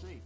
seat.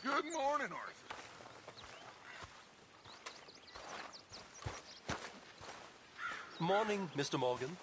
Good morning, Arthur. Morning, Mr. Morgan.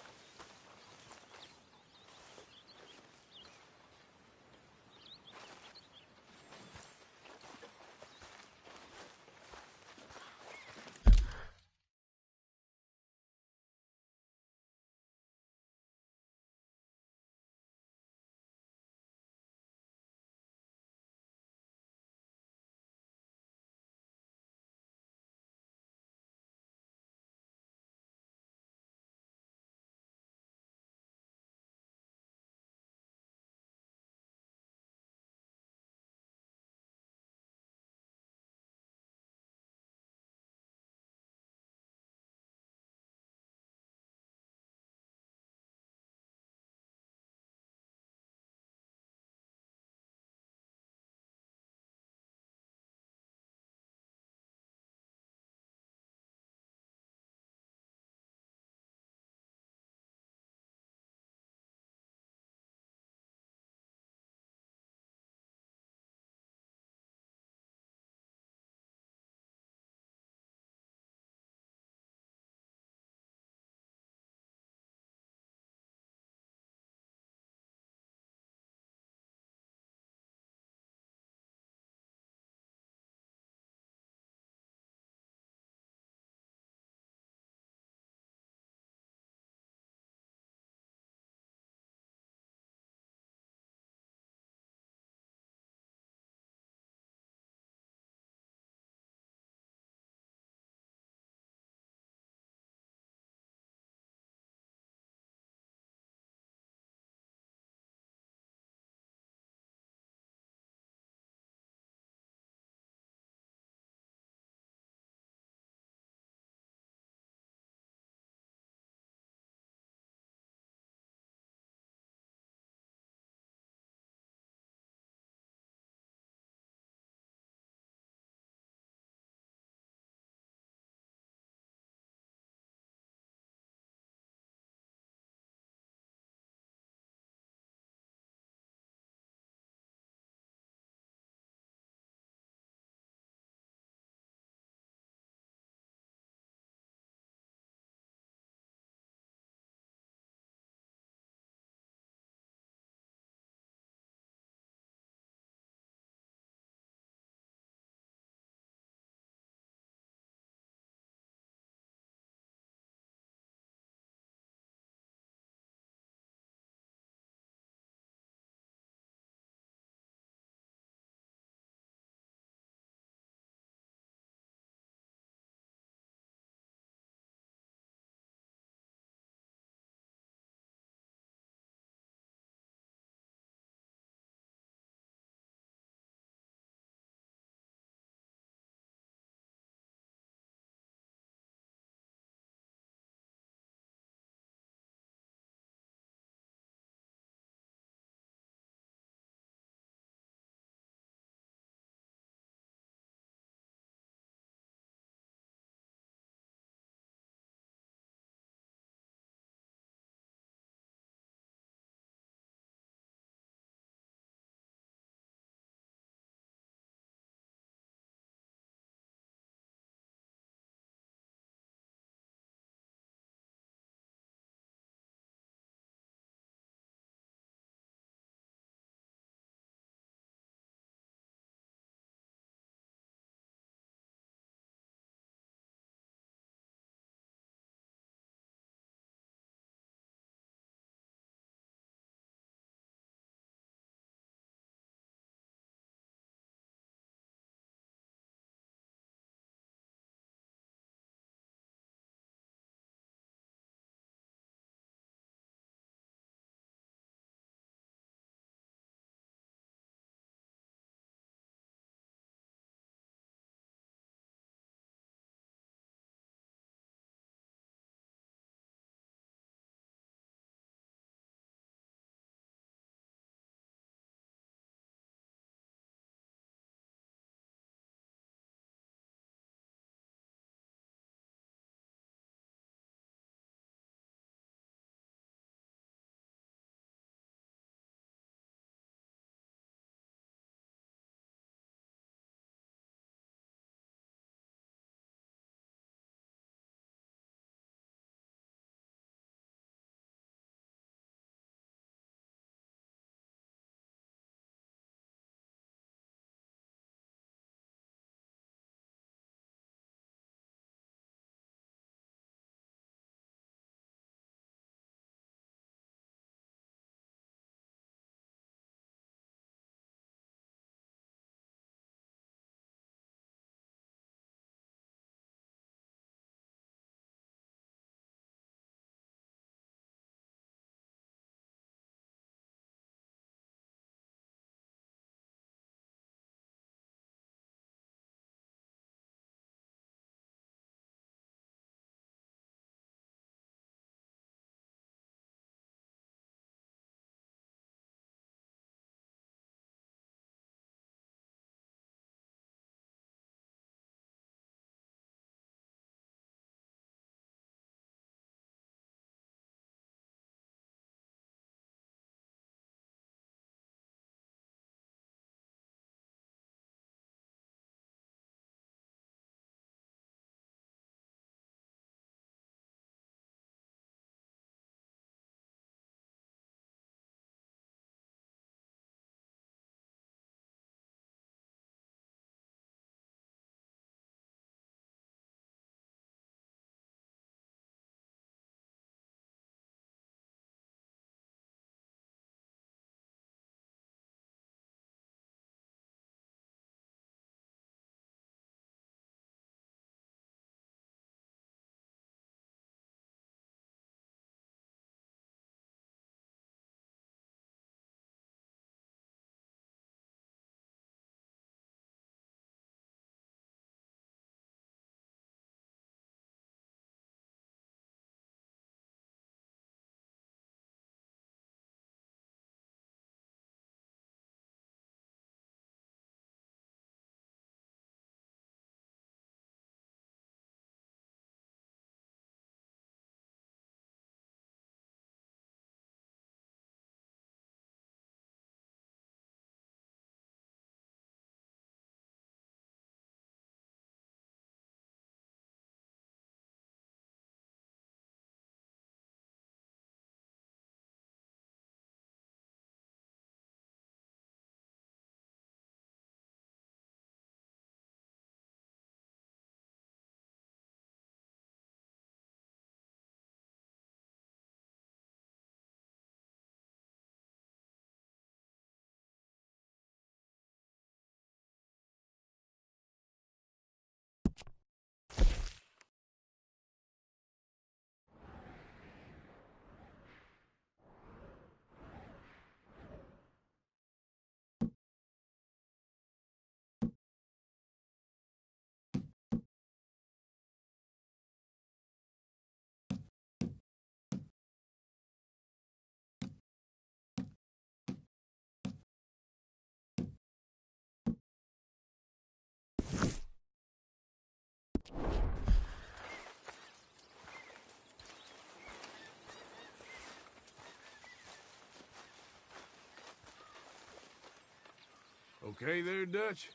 Okay there, Dutch?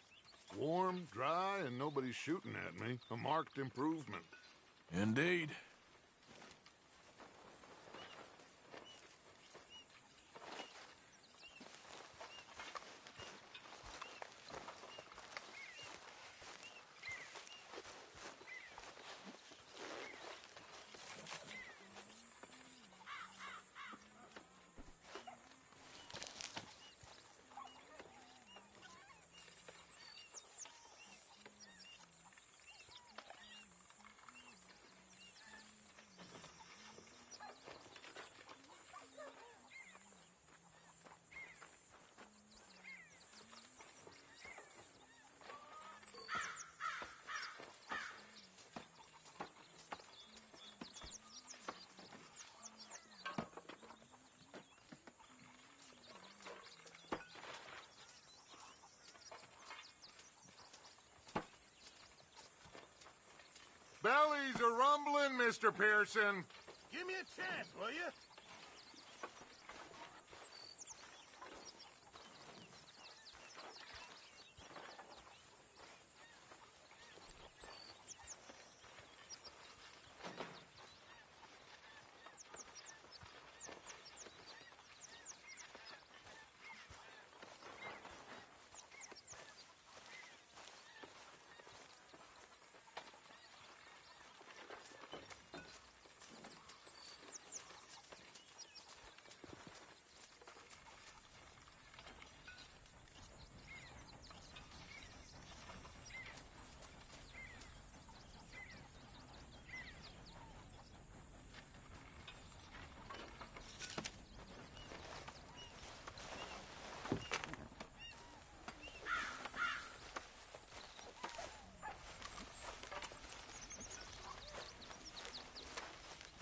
Warm, dry, and nobody's shooting at me. A marked improvement. Indeed. Bellies are rumbling, Mr. Pearson. Give me a chance, will you?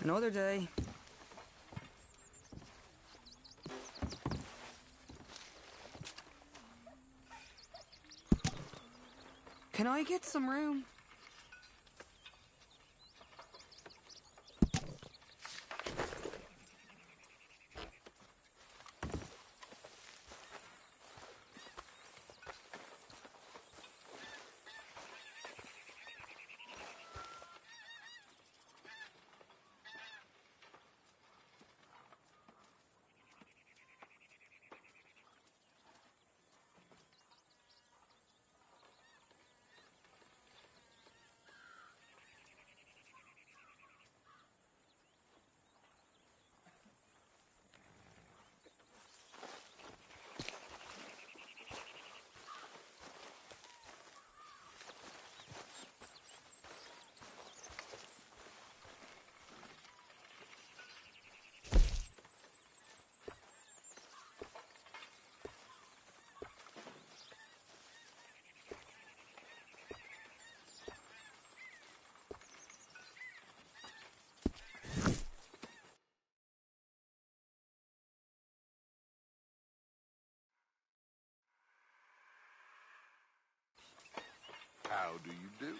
Another day. Can I get some room? How do you do?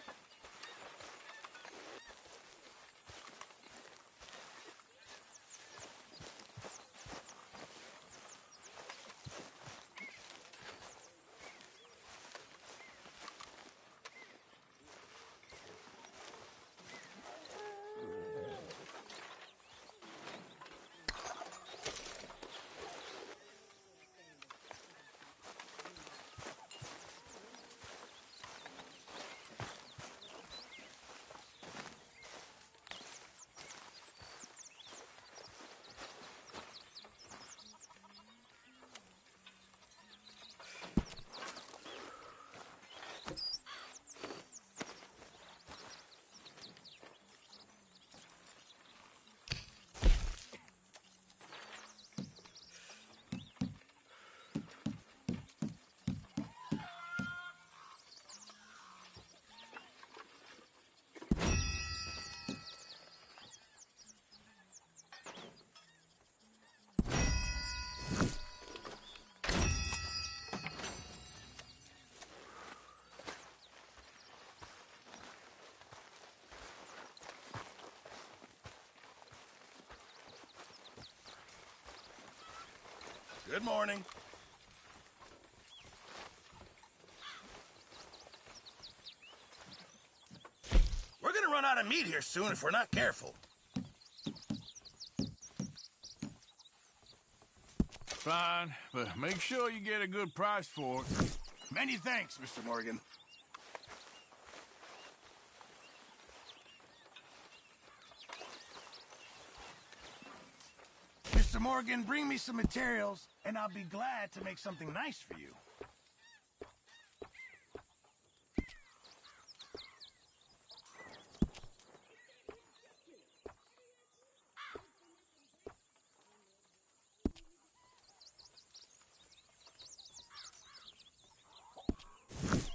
Good morning. find meat here soon if we're not careful. Fine, but make sure you get a good price for it. Many thanks, Mr. Morgan. Mr. Morgan, bring me some materials, and I'll be glad to make something nice for you.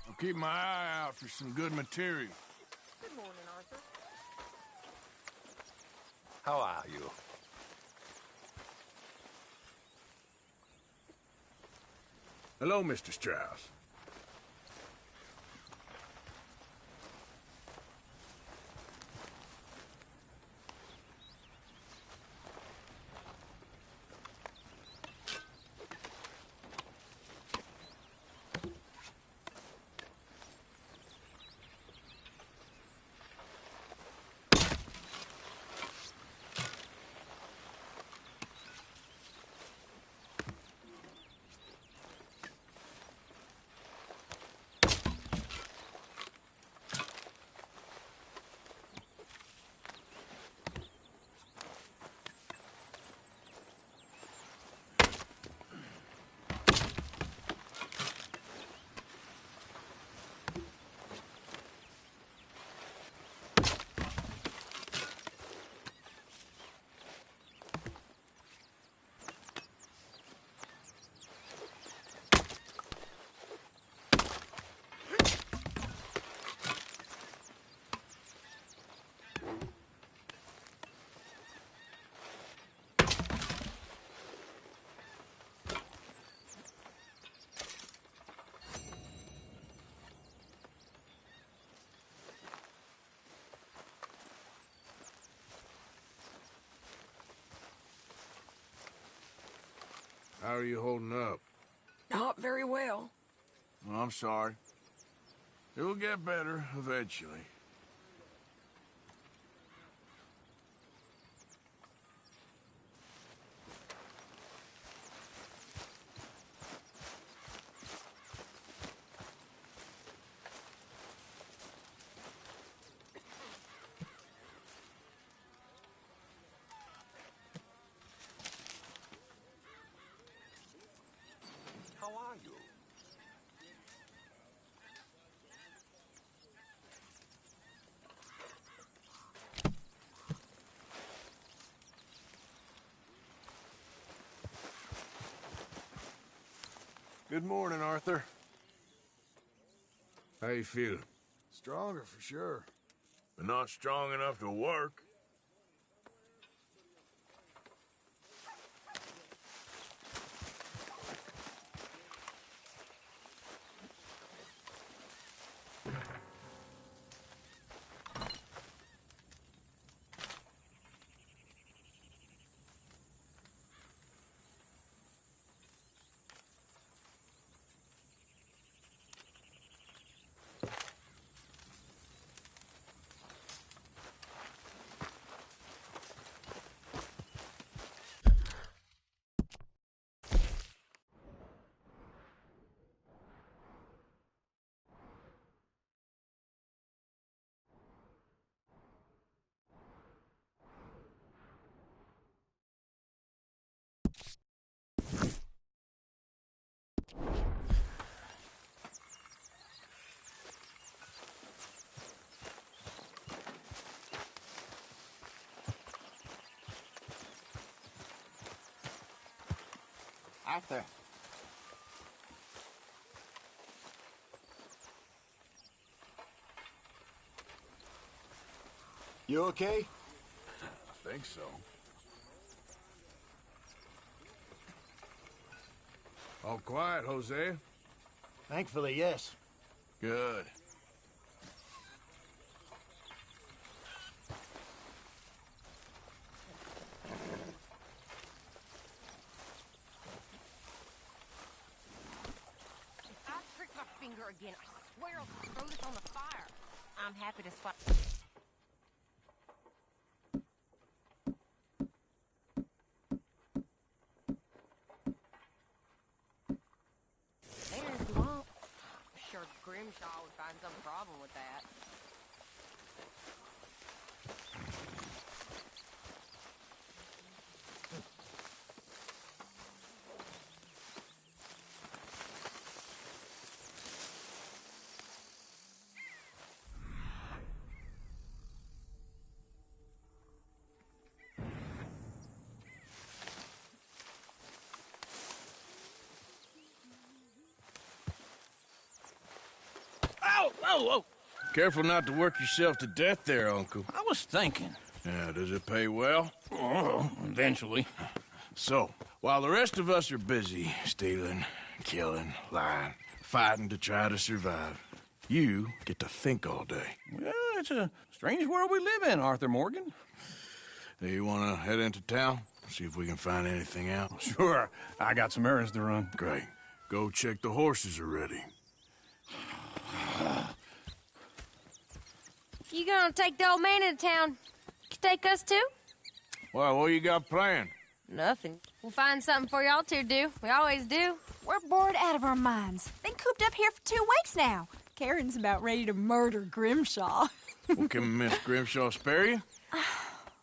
I'll keep my eye out for some good material. Good morning, Arthur. How are you? Hello, Mr. Strauss. How are you holding up? Not very well. Well, I'm sorry. It will get better eventually. How are you? Good morning, Arthur. How you feeling? Stronger for sure. But not strong enough to work. Arthur. You okay? I think so. All quiet, Jose? Thankfully, yes. Good. I prick my finger again. I swear I'll throw this on the fire. I'm happy to swap. some problem with that. Whoa! Careful not to work yourself to death there, Uncle. I was thinking. Yeah, does it pay well? Oh, eventually. So, while the rest of us are busy stealing, killing, lying, fighting to try to survive, you get to think all day. Well, it's a strange world we live in, Arthur Morgan. Do you want to head into town? See if we can find anything out? Sure, I got some errands to run. Great. Go check the horses are ready. You gonna take the old man into town? You take us too? Well, what you got planned? Nothing. We'll find something for y'all to do. We always do. We're bored out of our minds. Been cooped up here for 2 weeks now. Karen's about ready to murder Grimshaw. Well, can Miss Grimshaw spare you?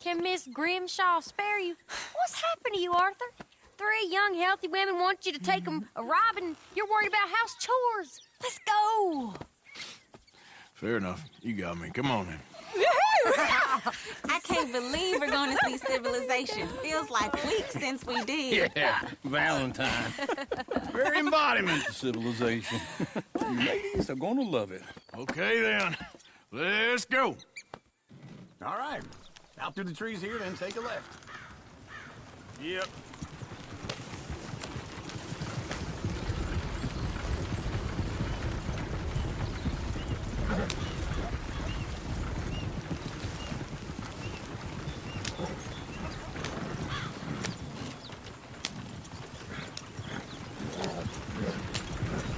Can Miss Grimshaw spare you? What's happened to you, Arthur? 3 young, healthy women want you to take them a robbing. You're worried about house chores. Let's go. Fair enough. You got me. Come on then. I can't believe we're going to see civilization. Feels like weeks since we did. Yeah, Valentine. Very embodiment of civilization. You ladies are gonna love it. Okay then. Let's go. All right. Out through the trees here, then take a left. Yep.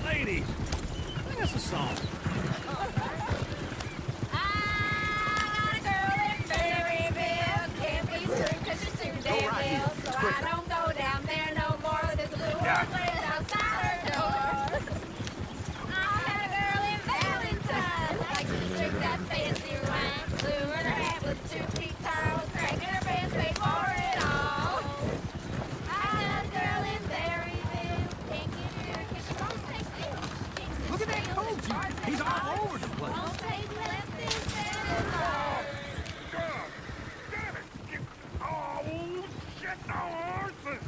Ladies, sing us a song. Look at that coach. He's all over the place. Oh, shit, no horses!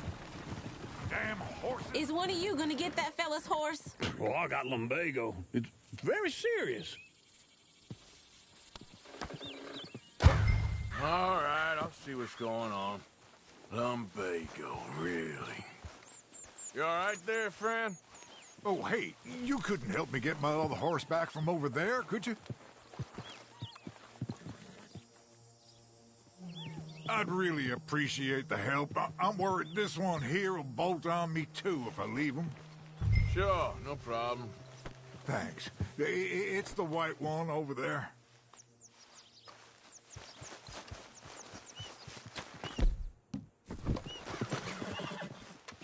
Damn horses! Is one of you going to get that fella's horse? Well, I got lumbago. It's very serious. All right, I'll see what's going on. Lumbago, really? You all right there, friend? Oh, hey, you couldn't help me get my other horse back from over there, could you? I'd really appreciate the help. I'm worried this one here will bolt on me too if I leave him. Sure, no problem. Thanks. It's the white one over there.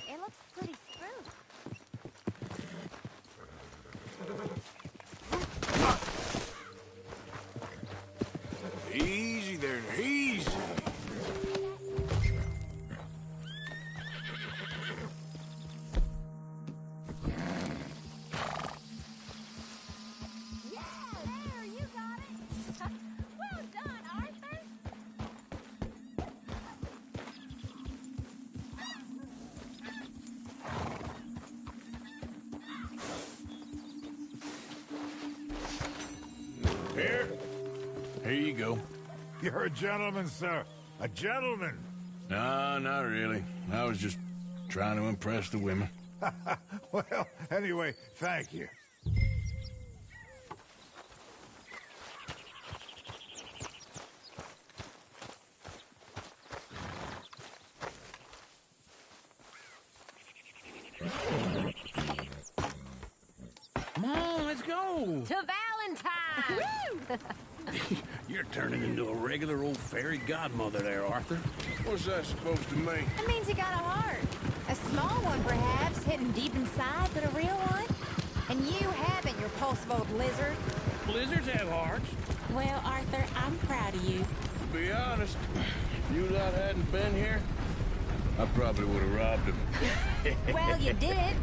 It looks pretty smooth. Easy there, easy. There, you got it. Well done, Arthur. Here you go. You're a gentleman, sir. A gentleman. No, not really. I was just trying to impress the women. Well, anyway, thank you. Come on, let's go. To Valentine. You're turning into a regular old fairy godmother there, Arthur. What's that supposed to mean? It means you got a heart. A small one, perhaps, hidden deep inside, but a real one. And you haven't, you repulsive old lizard. Blizzards have hearts. Well, Arthur, I'm proud of you. To be honest, if you lot hadn't been here, I probably would have robbed him. Well, you did.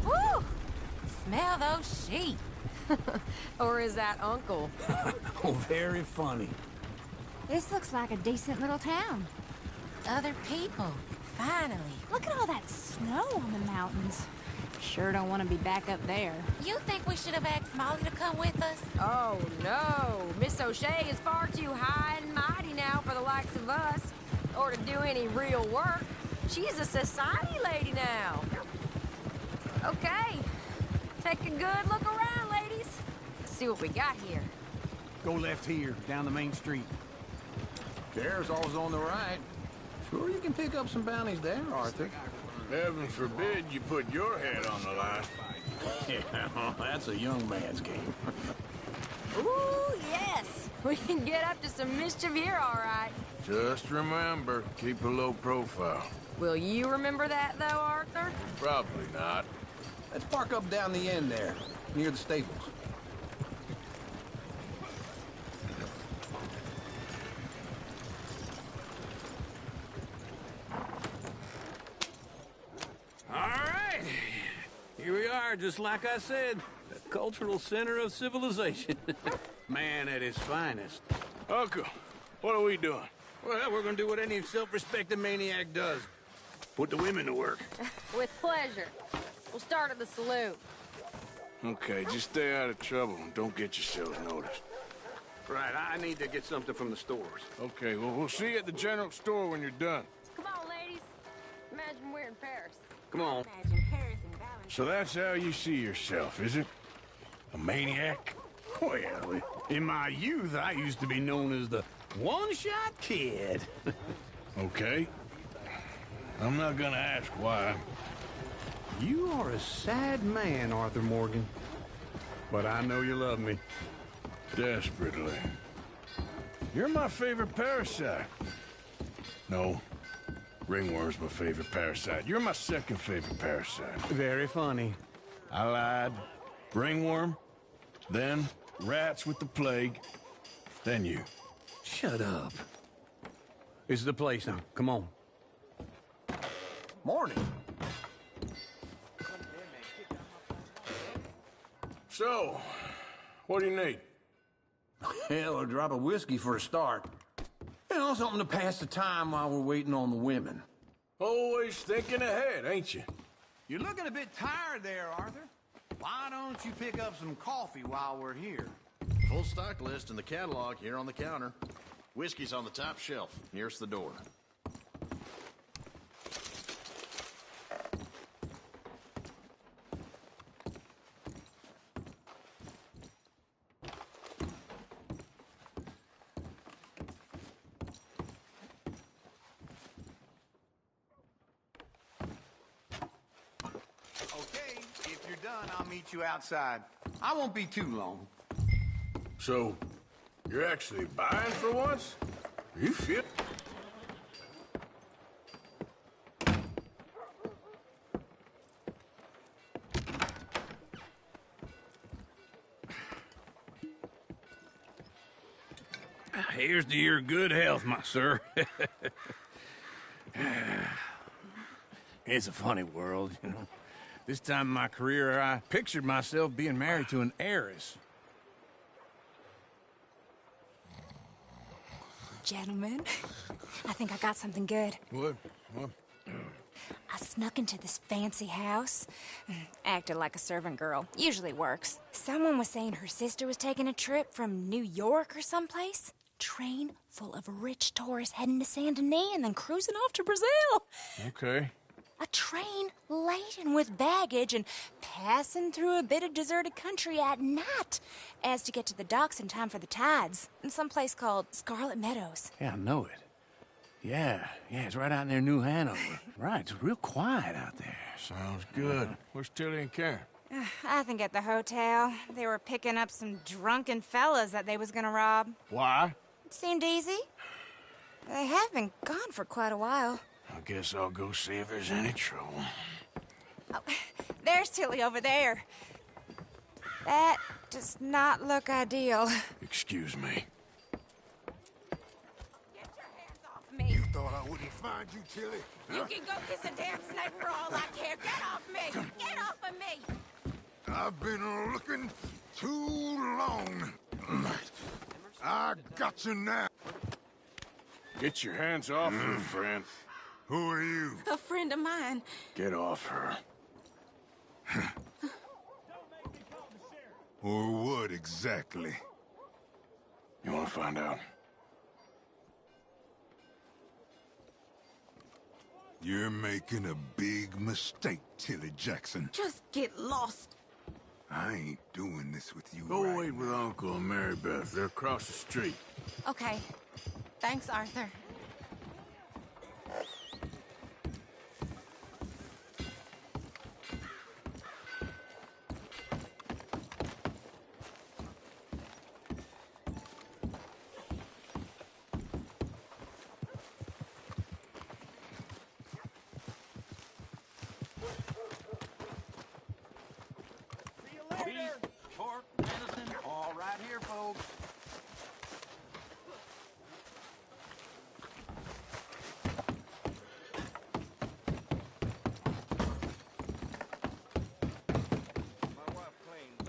Woo! Smell those sheep. Or is that Uncle? Oh, very funny. This looks like a decent little town. Other people. Finally. Look at all that snow on the mountains. Sure don't want to be back up there. You think we should have asked Molly to come with us? Oh, no. Miss O'Shea is far too high and mighty now for the likes of us, or to do any real work. She's a society lady now. Okay. Take a good look around, ladies. Let's see what we got here. Go left here, down the main street. Chair's always on the right. Sure you can pick up some bounties there, Arthur. Heaven forbid you put your head on the line. Yeah, that's a young man's game. Ooh, yes. We can get up to some mischief here, all right. Just remember, keep a low profile. Will you remember that, though, Arthur? Probably not. Let's park up down the end there, near the stables. All right. Here we are, just like I said. The cultural center of civilization. Man at his finest. Uncle, what are we doing? Well, we're gonna do what any self-respecting maniac does. Put the women to work. With pleasure. We'll start at the saloon. Okay, just stay out of trouble and don't get yourselves noticed. Right, I need to get something from the stores. Okay, well, we'll see you at the general store when you're done. Come on, ladies. Imagine we're in Paris. Come on. Imagine Paris and Valentine. So that's how you see yourself, is it? A maniac? Well, in my youth, I used to be known as the one-shot kid. Okay. I'm not gonna ask why. You are a sad man, Arthur Morgan. But I know you love me. Desperately. You're my favorite parasite. No. Ringworm's my favorite parasite. You're my second favorite parasite. Very funny. I lied. Ringworm. Then rats with the plague. Then you. Shut up. This is the place now. Come on. Morning. So, what do you need? Hell, a drop of whiskey for a start. You know, something to pass the time while we're waiting on the women. Always thinking ahead, ain't you? You're looking a bit tired there, Arthur. Why don't you pick up some coffee while we're here? Full stock list in the catalog here on the counter. Whiskey's on the top shelf, nearest the door. Okay, if you're done, I'll meet you outside. I won't be too long. So, you're actually buying for once? You fit? Here's to your good health, my sir. It's a funny world, you know. This time in my career, I pictured myself being married to an heiress. Gentlemen, I think I got something good. What? I snuck into this fancy house, acted like a servant girl. Usually works. Someone was saying her sister was taking a trip from New York or someplace. Train full of rich tourists heading to Saint Denis and then cruising off to Brazil. Okay. A train laden with baggage and passing through a bit of deserted country at night as to get to the docks in time for the tides in some place called Scarlet Meadows. Yeah, I know it. Yeah, it's right out near New Hanover. Right, it's real quiet out there. Sounds good. Where's Tilly and Karen? I think at the hotel. They were picking up some drunken fellas that they was gonna rob. Why? It seemed easy. They have been gone for quite a while. I guess I'll go see if there's any trouble. Oh, there's Tilly over there. That does not look ideal. Excuse me. Get your hands off me. You thought I wouldn't find you, Tilly? You can go kiss a damn snake for all I care. Get off me! Get off of me! I've been looking too long. I got you now. Get your hands off her, friend. Who are you? A friend of mine. Get off her. Or what exactly? You want to find out? You're making a big mistake, Tilly Jackson. Just get lost. I ain't doing this with you. Go right wait with now. Uncle and Mary Beth. They're across the street. Okay. Thanks, Arthur. Beef, pork, venison, all right here, folks. My wife cleans.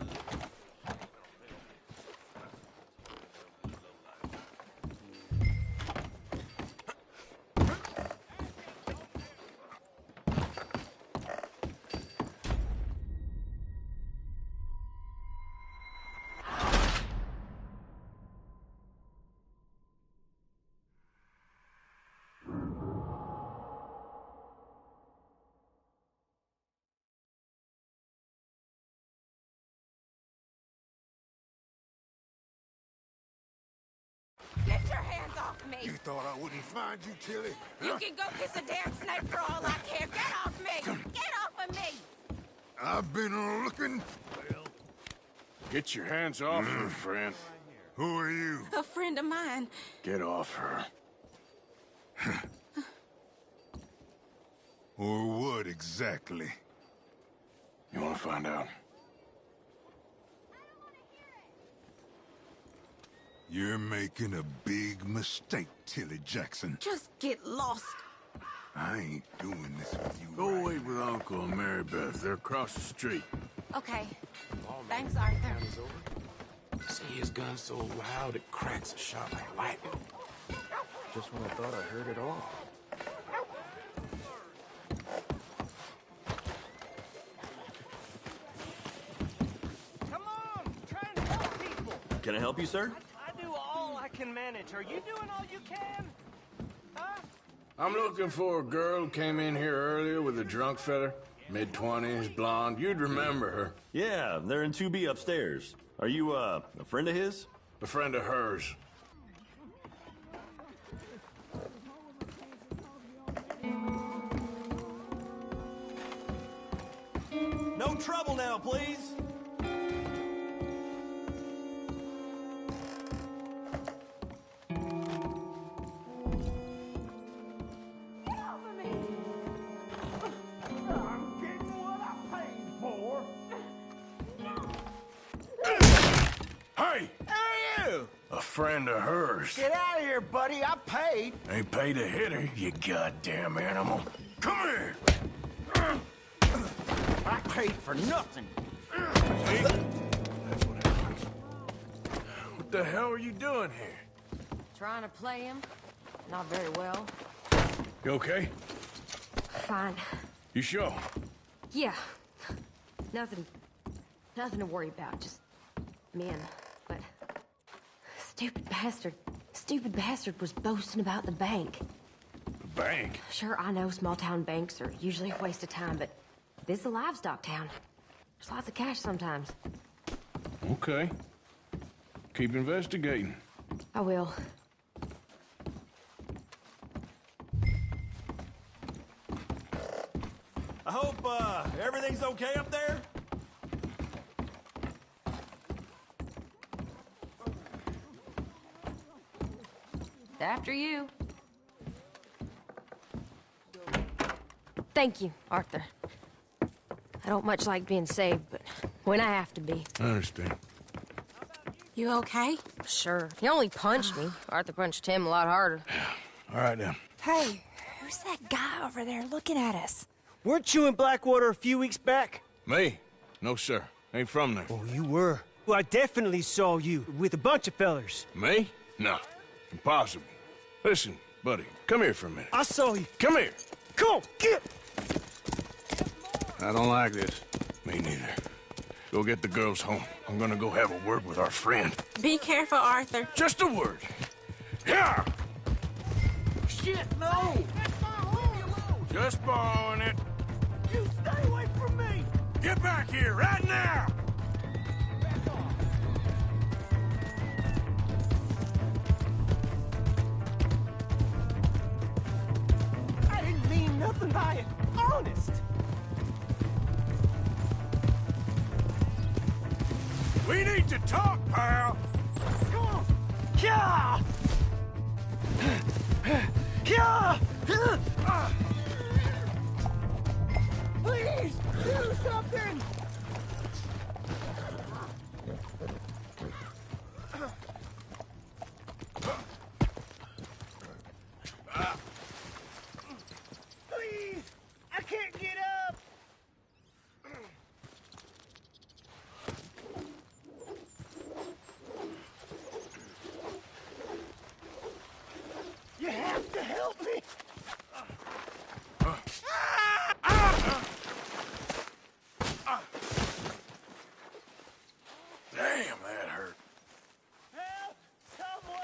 Get your hands off me! You thought I wouldn't find you, Tilly? You can go kiss a damn snake for all I care. Get off me! Get off of me! I've been looking. Get your hands off her, friend. Who are you? A friend of mine. Get off her. Or what exactly? You want to find out? You're making a big mistake, Tilly Jackson. Just get lost. I ain't doing this with you. Go right wait with Uncle and Mary Beth. They're across the street. Okay. Thanks, Arthur. See his gun so loud it cracks a shot like lightning. Just when I thought I heard it all. Come on, try and help people. Can I help you, sir? I do all I can manage. Are you doing all you can? Huh? I'm looking for a girl who came in here earlier with a drunk fella. Mid-20s, blonde. You'd remember her. Yeah, they're in 2B upstairs. Are you, a friend of his? A friend of hers. No trouble now, please. I'm getting what I paid for. Hey! Who are you? A friend of hers. Get out of here, buddy. I paid. Ain't paid to hit her, you goddamn animal. Come here! I paid for nothing. See? That's what happens. What the hell are you doing here? Trying to play him. Not very well. You okay? Fine. You sure? Yeah. Nothing to worry about. Just men. But stupid bastard was boasting about the bank. The bank? Sure, I know small town banks are usually a waste of time, but this is a livestock town. There's lots of cash sometimes. Okay. Keep investigating. I will. I hope, everything's okay up there? After you. Thank you, Arthur. I don't much like being saved, but when I have to be. I understand. You okay? Sure. He only punched me. Arthur punched him a lot harder. All right, then. Hey, who's that guy over there looking at us? Weren't you in Blackwater a few weeks back? Me? No, sir. Ain't from there. Oh, you were. Well, I definitely saw you with a bunch of fellers. Me? No. Impossible. Listen, buddy, come here for a minute. I saw you. Come here. Come on, get! I don't like this. Me neither. Go get the girls home. I'm gonna go have a word with our friend. Be careful, Arthur. Just a word. Yeah! Shit, no! Just borrowing it. You stay away from me! Get back here right now! I didn't mean nothing by it. Honest. We need to talk, pal. Come on. Yeah! Yeah! Please, do something! Please, I can't get up! You have to help me! Damn, that hurt. Help! Someone!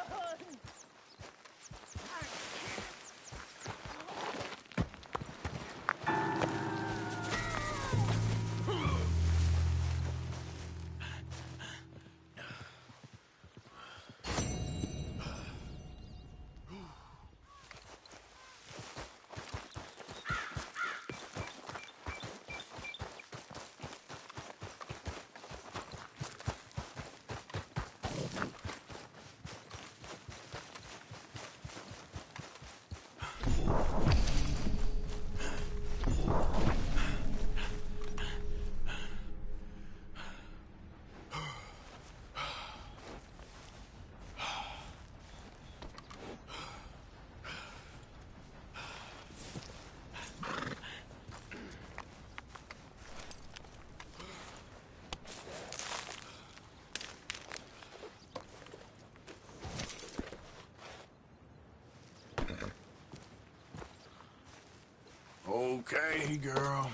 Okay, girl.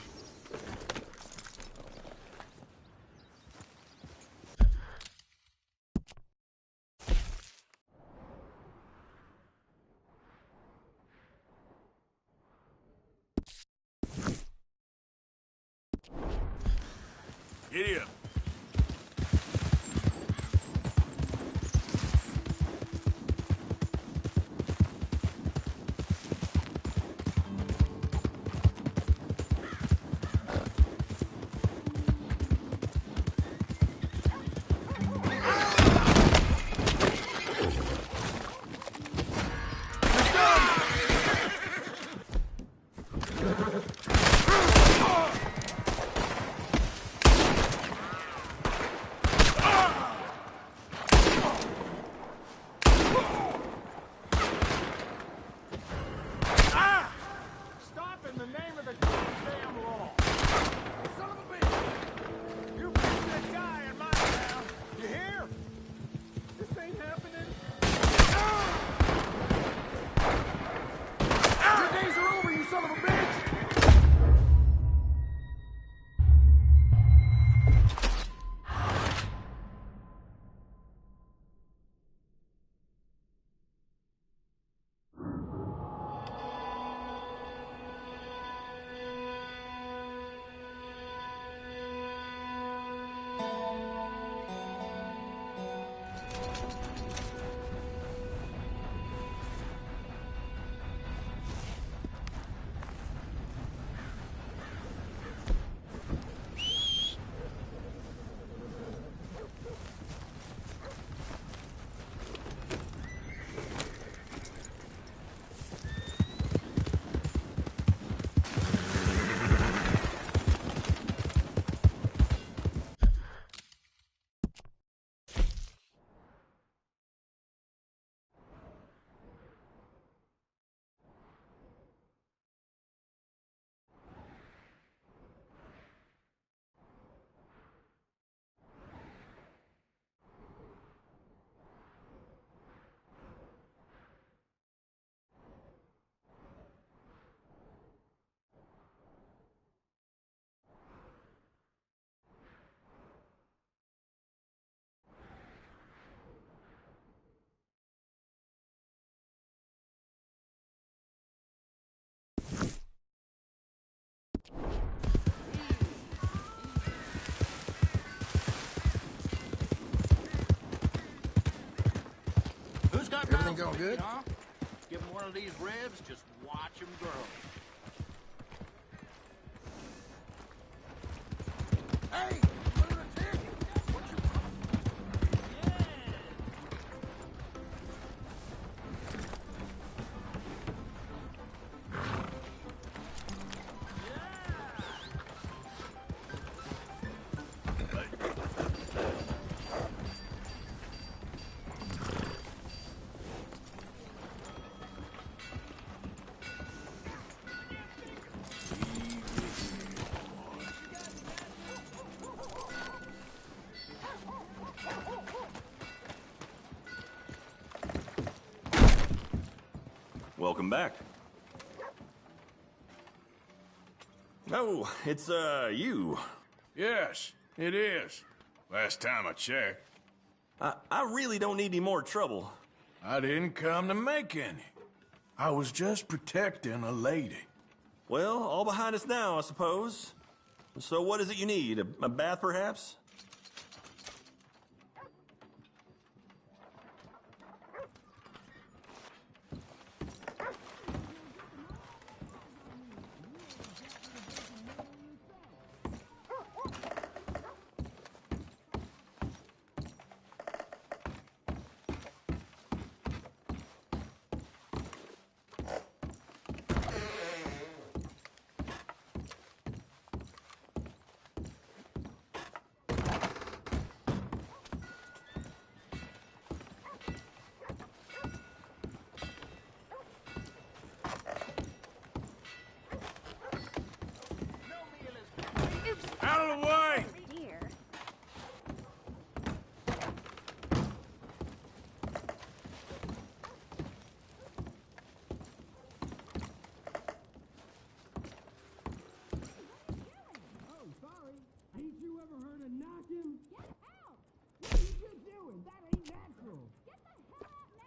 Giddy up. Everything going good? Huh? Give him one of these ribs, just watch him grow. Hey! Welcome back. Oh, it's, you. Yes, it is. Last time I checked. I really don't need any more trouble. I didn't come to make any. I was just protecting a lady. Well, all behind us now, I suppose. So what is it you need? A bath, perhaps? Out of the way! Here. Oh, sorry. Ain't you ever heard of knocking? Get out! What are you doing? That ain't natural. Get the hell out now!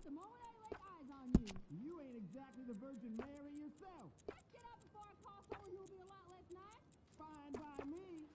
The moment I laid eyes on you. You ain't exactly the Virgin Mary yourself. Just get up before I call someone who'll be a lot less nice. Fine by me.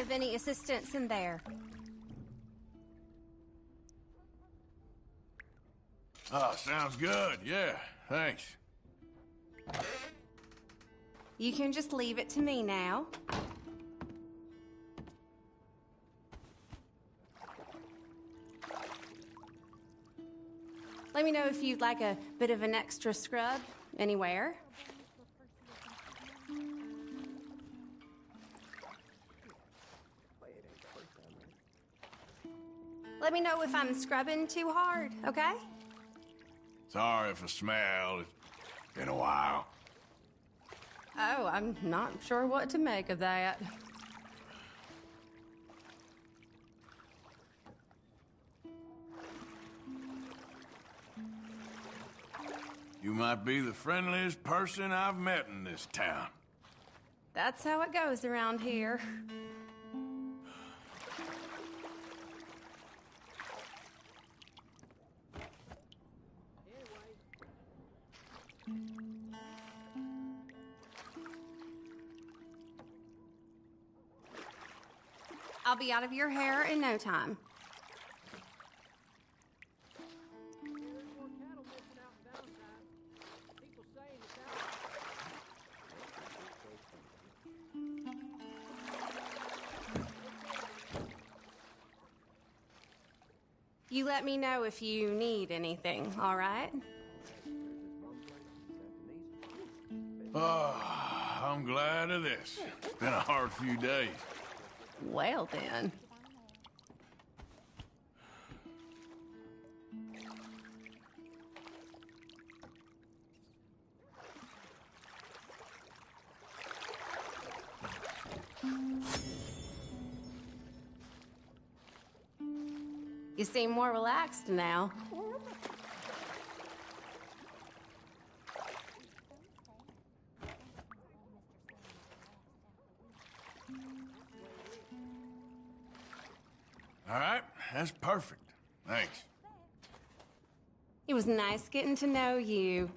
of any assistance in there. Oh, sounds good. Yeah, thanks. You can just leave it to me now. Let me know if you'd like a bit of an extra scrub anywhere. Let me know if I'm scrubbing too hard, okay? Sorry for smell. It's been a while. Oh, I'm not sure what to make of that. You might be the friendliest person I've met in this town. That's how it goes around here. I'll be out of your hair in no time. You let me know if you need anything, all right? Oh, I'm glad of this. It's been a hard few days. Well, then. You seem more relaxed now. All right, that's perfect. Thanks. It was nice getting to know you.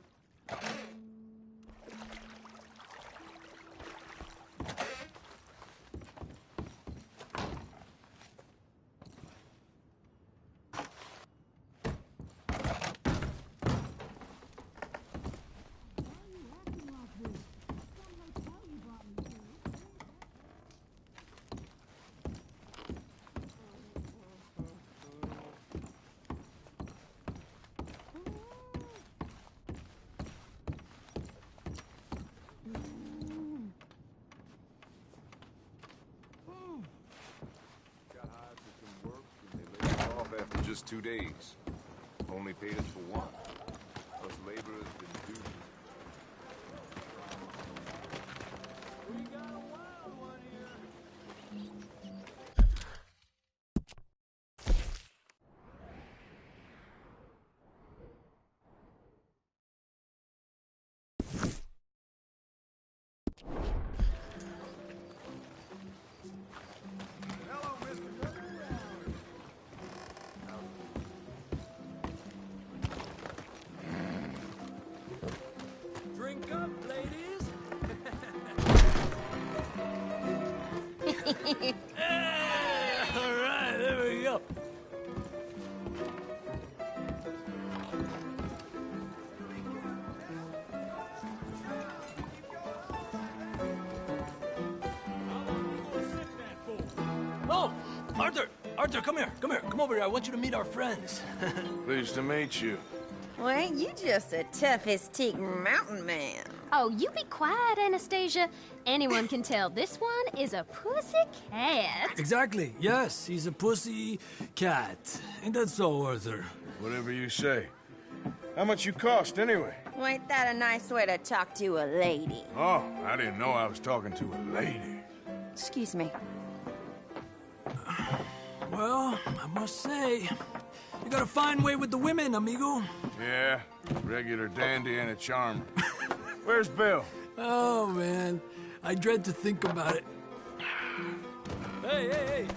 After just 2 days. Only paid us for one. Plus labor has been due. We got a wild one here. Drink up, ladies. All right, there we go. Oh, Arthur! Arthur, come here. Come here. Come over here. I want you to meet our friends. Pleased to meet you. Well, ain't you just the toughest teak mountain man? Oh, you be quiet, Anastasia. Anyone can tell this one is a pussy cat. Exactly. Yes, he's a pussy cat. Ain't that so, Arthur? Whatever you say. How much you cost, anyway? Well, ain't that a nice way to talk to a lady? Oh, I didn't know I was talking to a lady. Excuse me. Well, I must say, you got a fine way with the women, amigo. Yeah, regular dandy and a charmer. Where's Bill? Oh, man. I dread to think about it. Hey, hey, hey!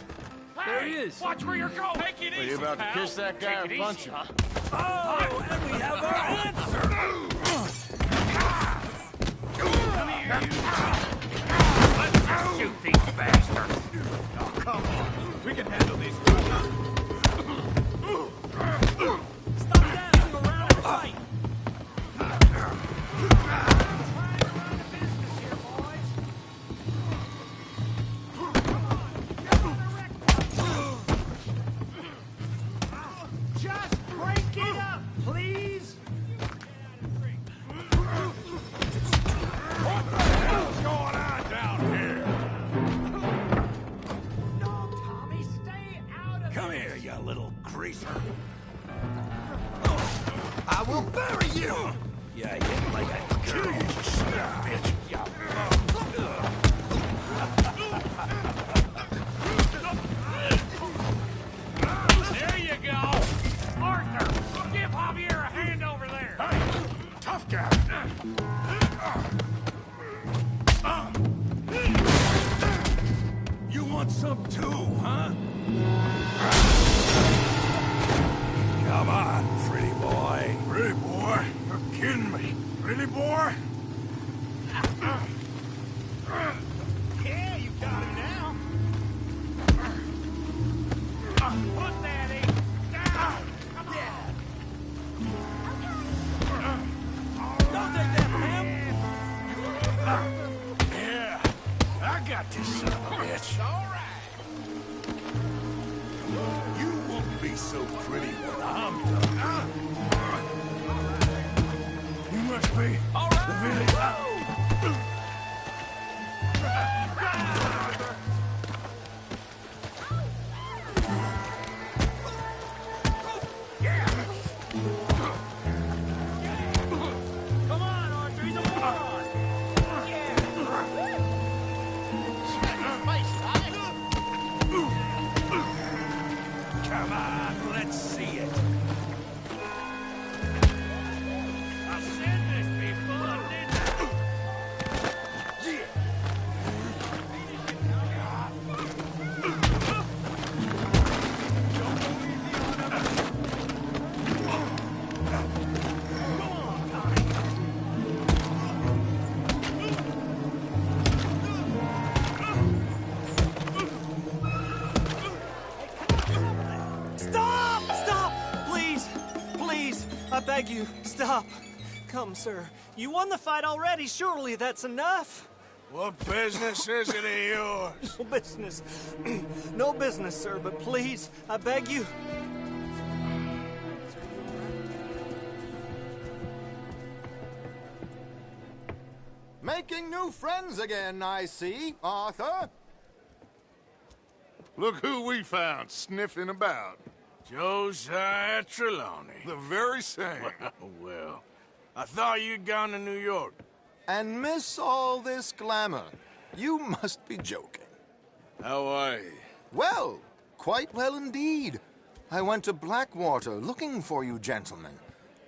There he is! Watch where you're going! Take it Are you about to kiss that guy or punch him? Oh, and we have our answer! Come here, you! Let's shoot these bastards! We can handle these. Stop dancing around and fight! Just break it up, please! What the hell's going on down here? No, Tommy, stay out of Come here, you little greaser. I will bury you! Yeah, hit like a girl, you son of a bitch. There you go! Arthur, give Javier a hand over there! Hey, tough guy. You want some too, huh? Come on, pretty boy. Pretty boy? You're kidding me. Pretty boy? Yeah, you got him now. Put that ape down! Come on! Don't take that from him! Yeah, I got this son of a bitch. All right. You won't be so pretty when I'm done. You must be the village. Come on, Arthur, he's a moron! Come on, let's see it. I said this before, didn't I? Stop! Stop! Please! Please! I beg you, stop! Come, sir. You won the fight already. Surely that's enough. What business is it of yours? No business. No business, sir, but please, I beg you. Making new friends again, I see, Arthur. Look who we found sniffing about. Josiah Trelawney. The very same. Well, I thought you'd gone to New York. And miss all this glamour. You must be joking. How are you? Well, quite well indeed. I went to Blackwater looking for you gentlemen.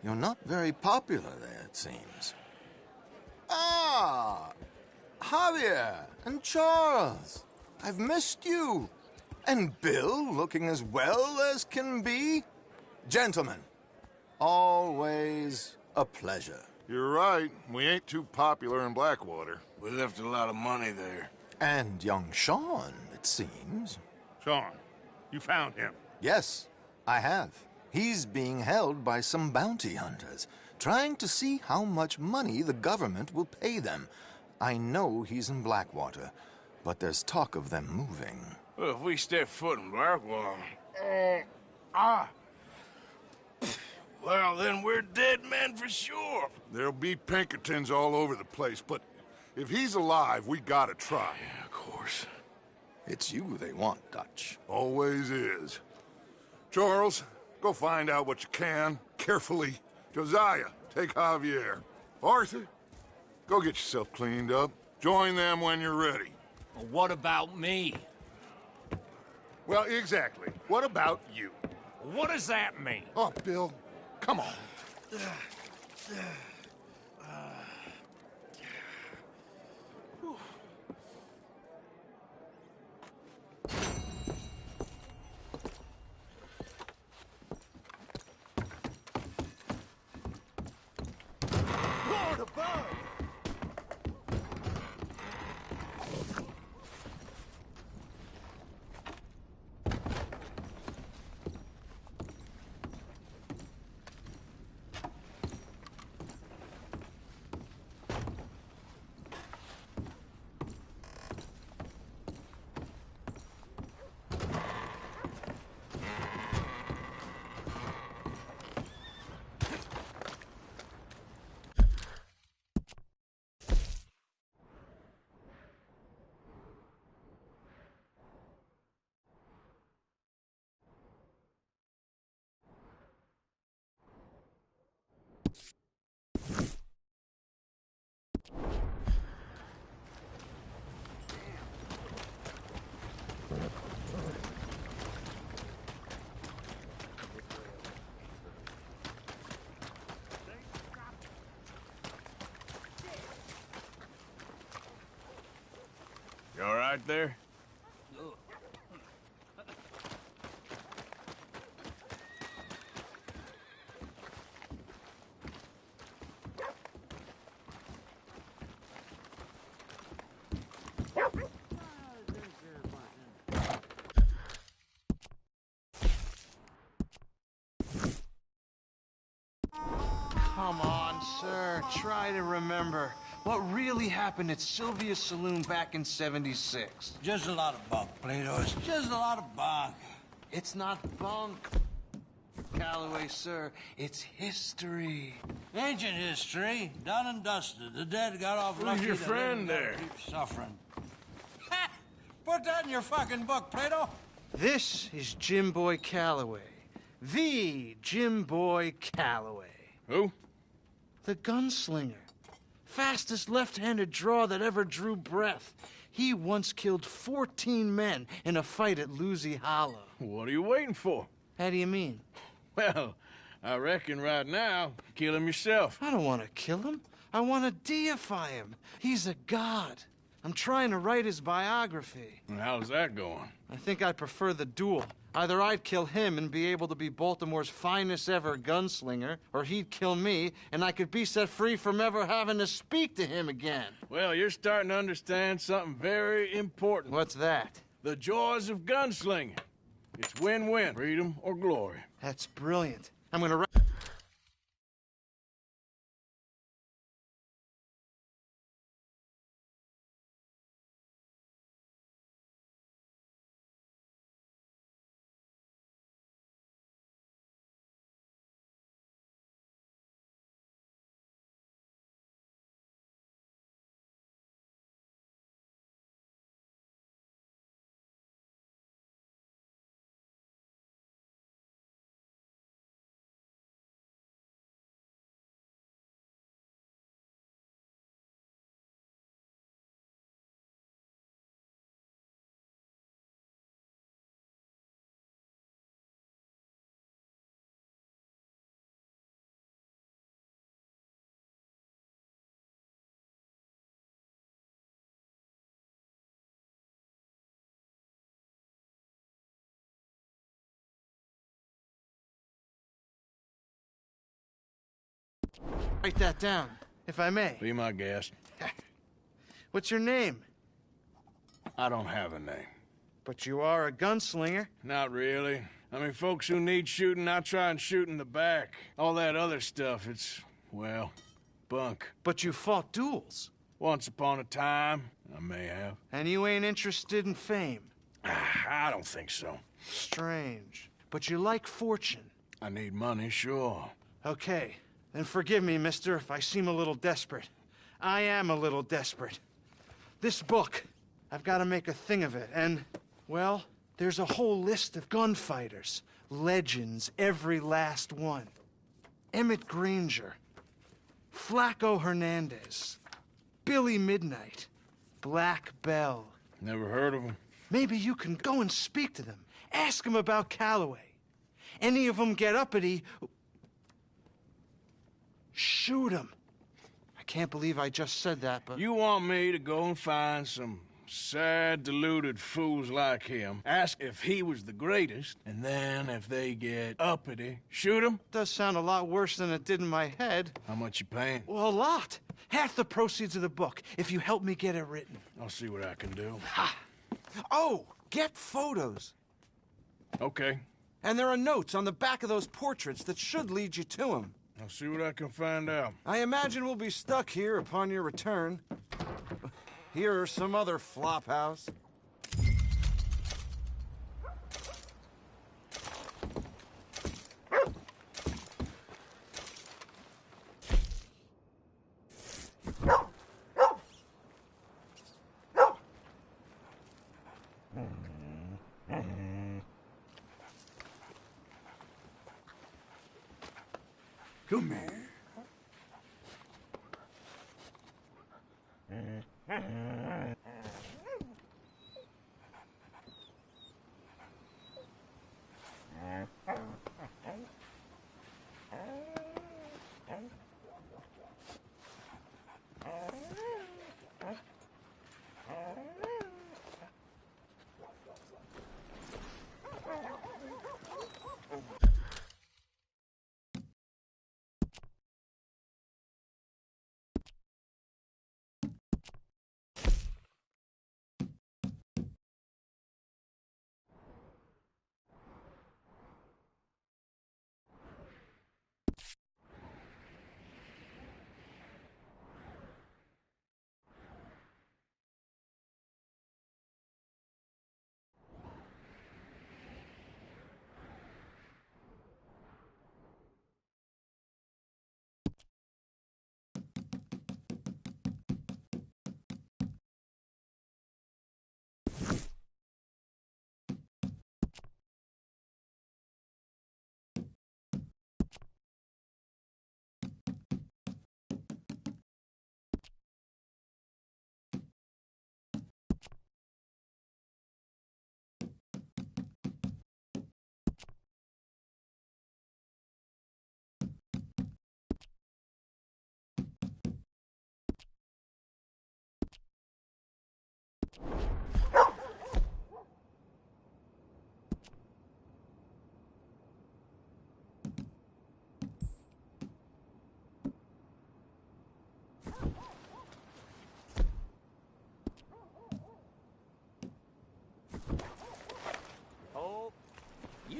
You're not very popular there, it seems. Ah, Javier and Charles. I've missed you. And Bill looking as well as can be. Gentlemen, always a pleasure. You're right. We ain't too popular in Blackwater. We left a lot of money there. And young Sean, it seems. Sean, you found him. Yes, I have. He's being held by some bounty hunters, trying to see how much money the government will pay them. I know he's in Blackwater, but there's talk of them moving. Well, if we step foot in Blackwater... Well, then we're dead men for sure. There'll be Pinkertons all over the place, but if he's alive, we gotta try. Yeah, of course. It's you they want, Dutch. Always is. Charles, go find out what you can, carefully. Josiah, take Javier. Arthur, go get yourself cleaned up. Join them when you're ready. Well, what about me? Well, exactly. What about you? What does that mean? Oh, Bill, come on. Lord above! right there? Come on, sir. Try to remember. What really happened at Sylvia's Saloon back in '76? Just a lot of bunk, Plato. It's just a lot of bunk. It's not bunk, Calloway, sir. It's history. Ancient history, done and dusted. The dead got off Who's lucky. your the friend living gotta there? Keep suffering. Ha! Put that in your fucking book, Plato. This is Jim Boy Calloway. The Jim Boy Calloway. Who? The gunslinger. Fastest left-handed draw that ever drew breath. He once killed 14 men in a fight at Lucy Hollow. What are you waiting for? How do you mean? Well, I reckon right now, kill him yourself. I don't want to kill him. I want to deify him. He's a god. I'm trying to write his biography. And how's that going? I think I prefer the duel. Either I'd kill him and be able to be Baltimore's finest ever gunslinger, or he'd kill me and I could be set free from ever having to speak to him again. Well, you're starting to understand something very important. What's that? The joys of gunslinging. It's win-win, freedom or glory. That's brilliant. I'm gonna write... Write that down, if I may. Be my guest. What's your name? I don't have a name. But you are a gunslinger. Not really. I mean, folks who need shooting, I try and shoot in the back. All that other stuff, it's, well, bunk. But you fought duels. Once upon a time, I may have. And you ain't interested in fame. I don't think so. Strange. But you like fortune. I need money, sure. Okay. Then forgive me, mister, if I seem a little desperate. I am a little desperate. This book, I've got to make a thing of it, and, well, there's a whole list of gunfighters. Legends, every last one. Emmett Granger, Flaco Hernandez, Billy Midnight, Black Bell. Never heard of him. Maybe you can go and speak to them. Ask them about Calloway. Any of them get uppity, shoot them. I can't believe I just said that, but... You want me to go and find some sad, deluded fools like him, ask if he was the greatest, and then if they get uppity, shoot him? Does sound a lot worse than it did in my head. How much you paying? Well, a lot. Half the proceeds of the book, if you help me get it written. I'll see what I can do. Ha! Oh, get photos. Okay. And there are notes on the back of those portraits that should lead you to him. I'll see what I can find out. I imagine we'll be stuck here upon your return. Here are some other flophouse. Come here.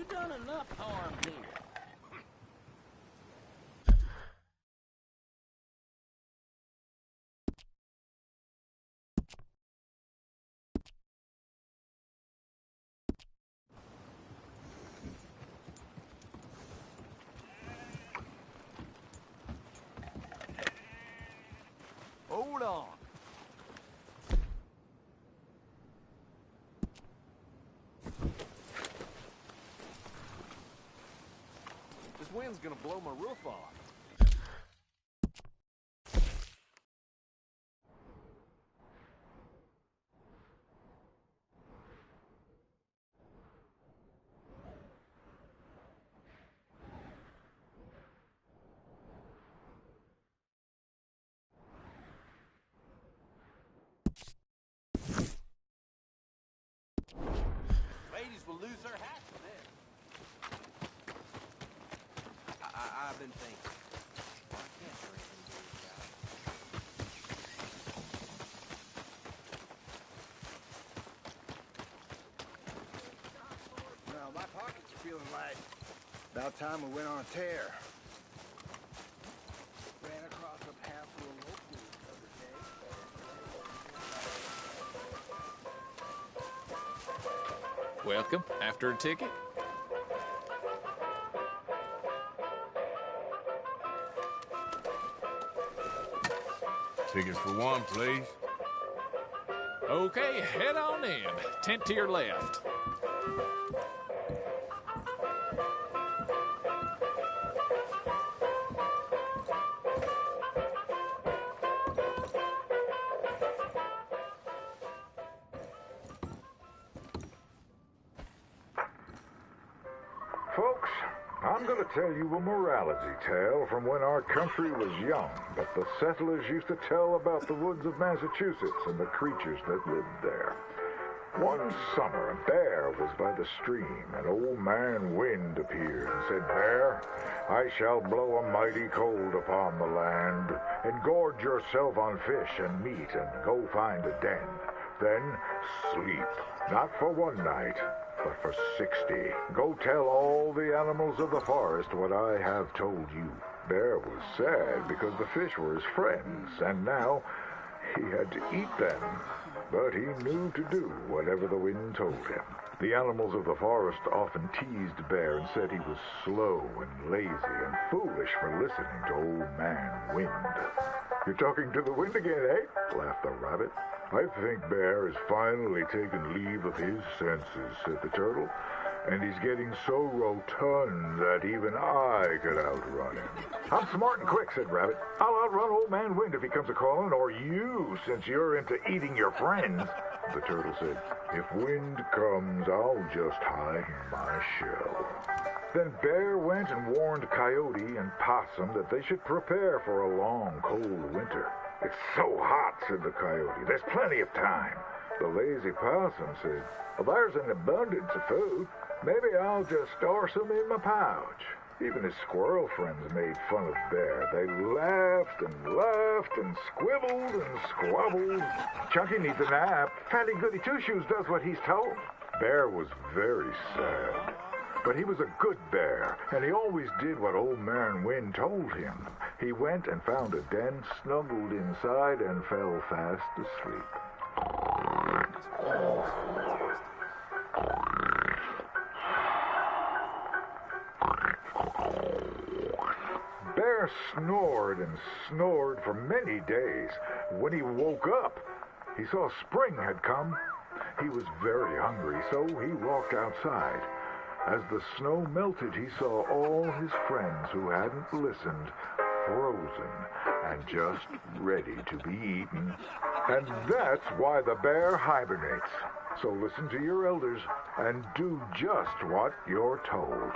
You done enough harm here. Hold on. This wind's gonna blow my roof off. Ladies will lose their hats for this. I've been thinking. I can't drink and do it, guys. Well, my pockets are feeling light. About time we went on a tear. Ran across a path to a local the other day. Welcome. After a ticket? Tickets for one, please. Okay, head on in. Tent to your left. Folks, I'm going to tell you a morality tale from when our country was young that the settlers used to tell about the woods of Massachusetts and the creatures that lived there. One summer, a bear was by the stream, and old man Wind appeared and said, "Bear, I shall blow a mighty cold upon the land, and gorge yourself on fish and meat, and go find a den. Then sleep, not for one night, but for 60. Go tell all the animals of the forest what I have told you." Bear was sad because the fish were his friends, and now he had to eat them. But he knew to do whatever the wind told him. The animals of the forest often teased Bear and said he was slow and lazy and foolish for listening to old man Wind. "You're talking to the wind again, eh?" laughed the rabbit. "I think Bear has finally taken leave of his senses," said the turtle. "And he's getting so rotund that even I could outrun him." "I'm smart and quick," said Rabbit. "I'll outrun old man Wind if he comes a-calling, or you, since you're into eating your friends." The turtle said, "If Wind comes, I'll just hide in my shell." Then Bear went and warned Coyote and Possum that they should prepare for a long, cold winter. "It's so hot," said the Coyote. "There's plenty of time." The lazy Possum said, "Well, there's an abundance of food. Maybe I'll just store some in my pouch." Even his squirrel friends made fun of Bear. They laughed and laughed and squibbled and squabbled. "Chunky needs a nap. Fatty Goody Two-Shoes does what he's told." Bear was very sad. But he was a good bear, and he always did what old man Wind told him. He went and found a den, snuggled inside, and fell fast asleep. Bear snored and snored for many days. When he woke up, he saw spring had come. He was very hungry, so he walked outside. As the snow melted, he saw all his friends who hadn't listened, frozen and just ready to be eaten. And that's why the bear hibernates. So listen to your elders and do just what you're told.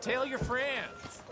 Tell your friends.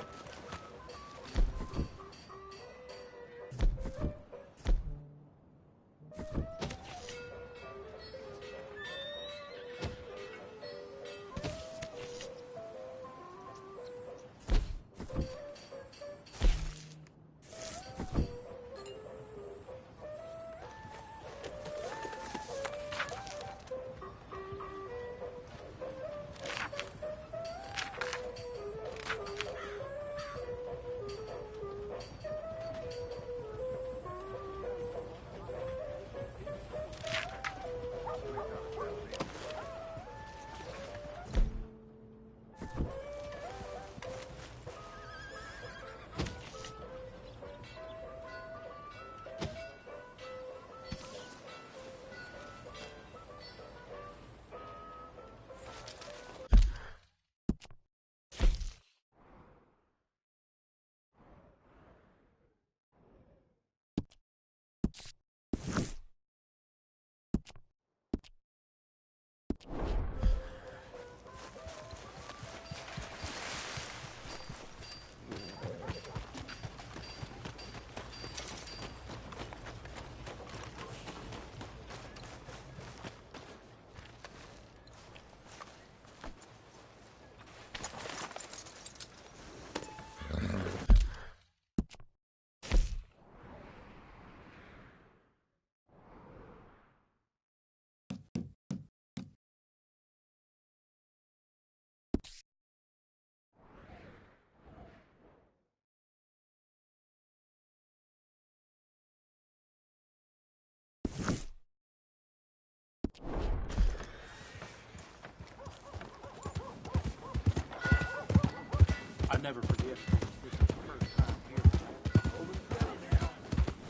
I never forget. This is the first time here.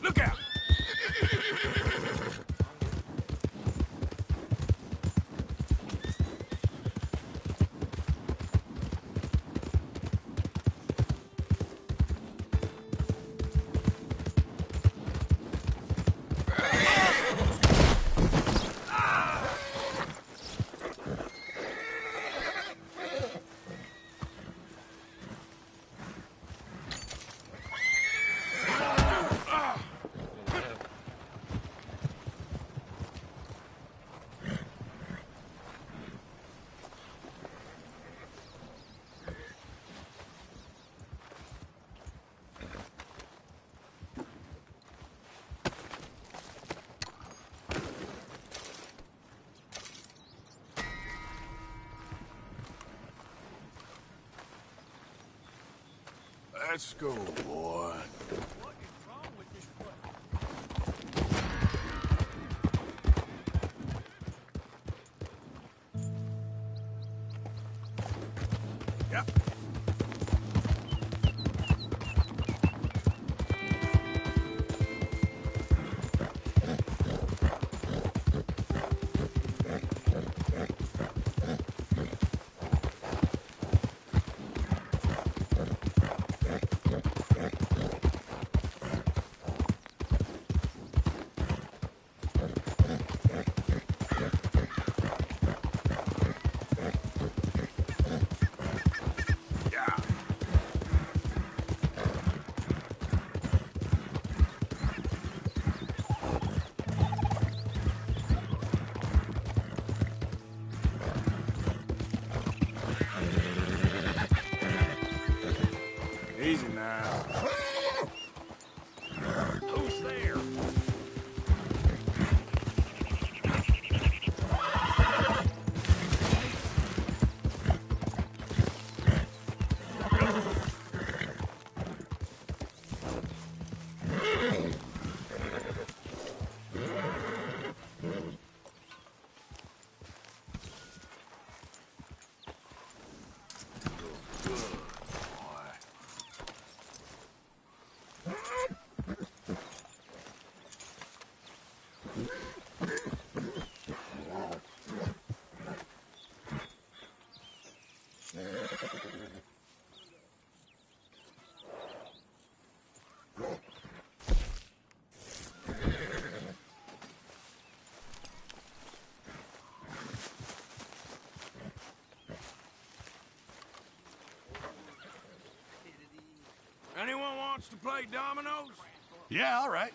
Look out! Let's go, boy. Yep. Easy now. Who's there? play dominoes? Yeah, all right.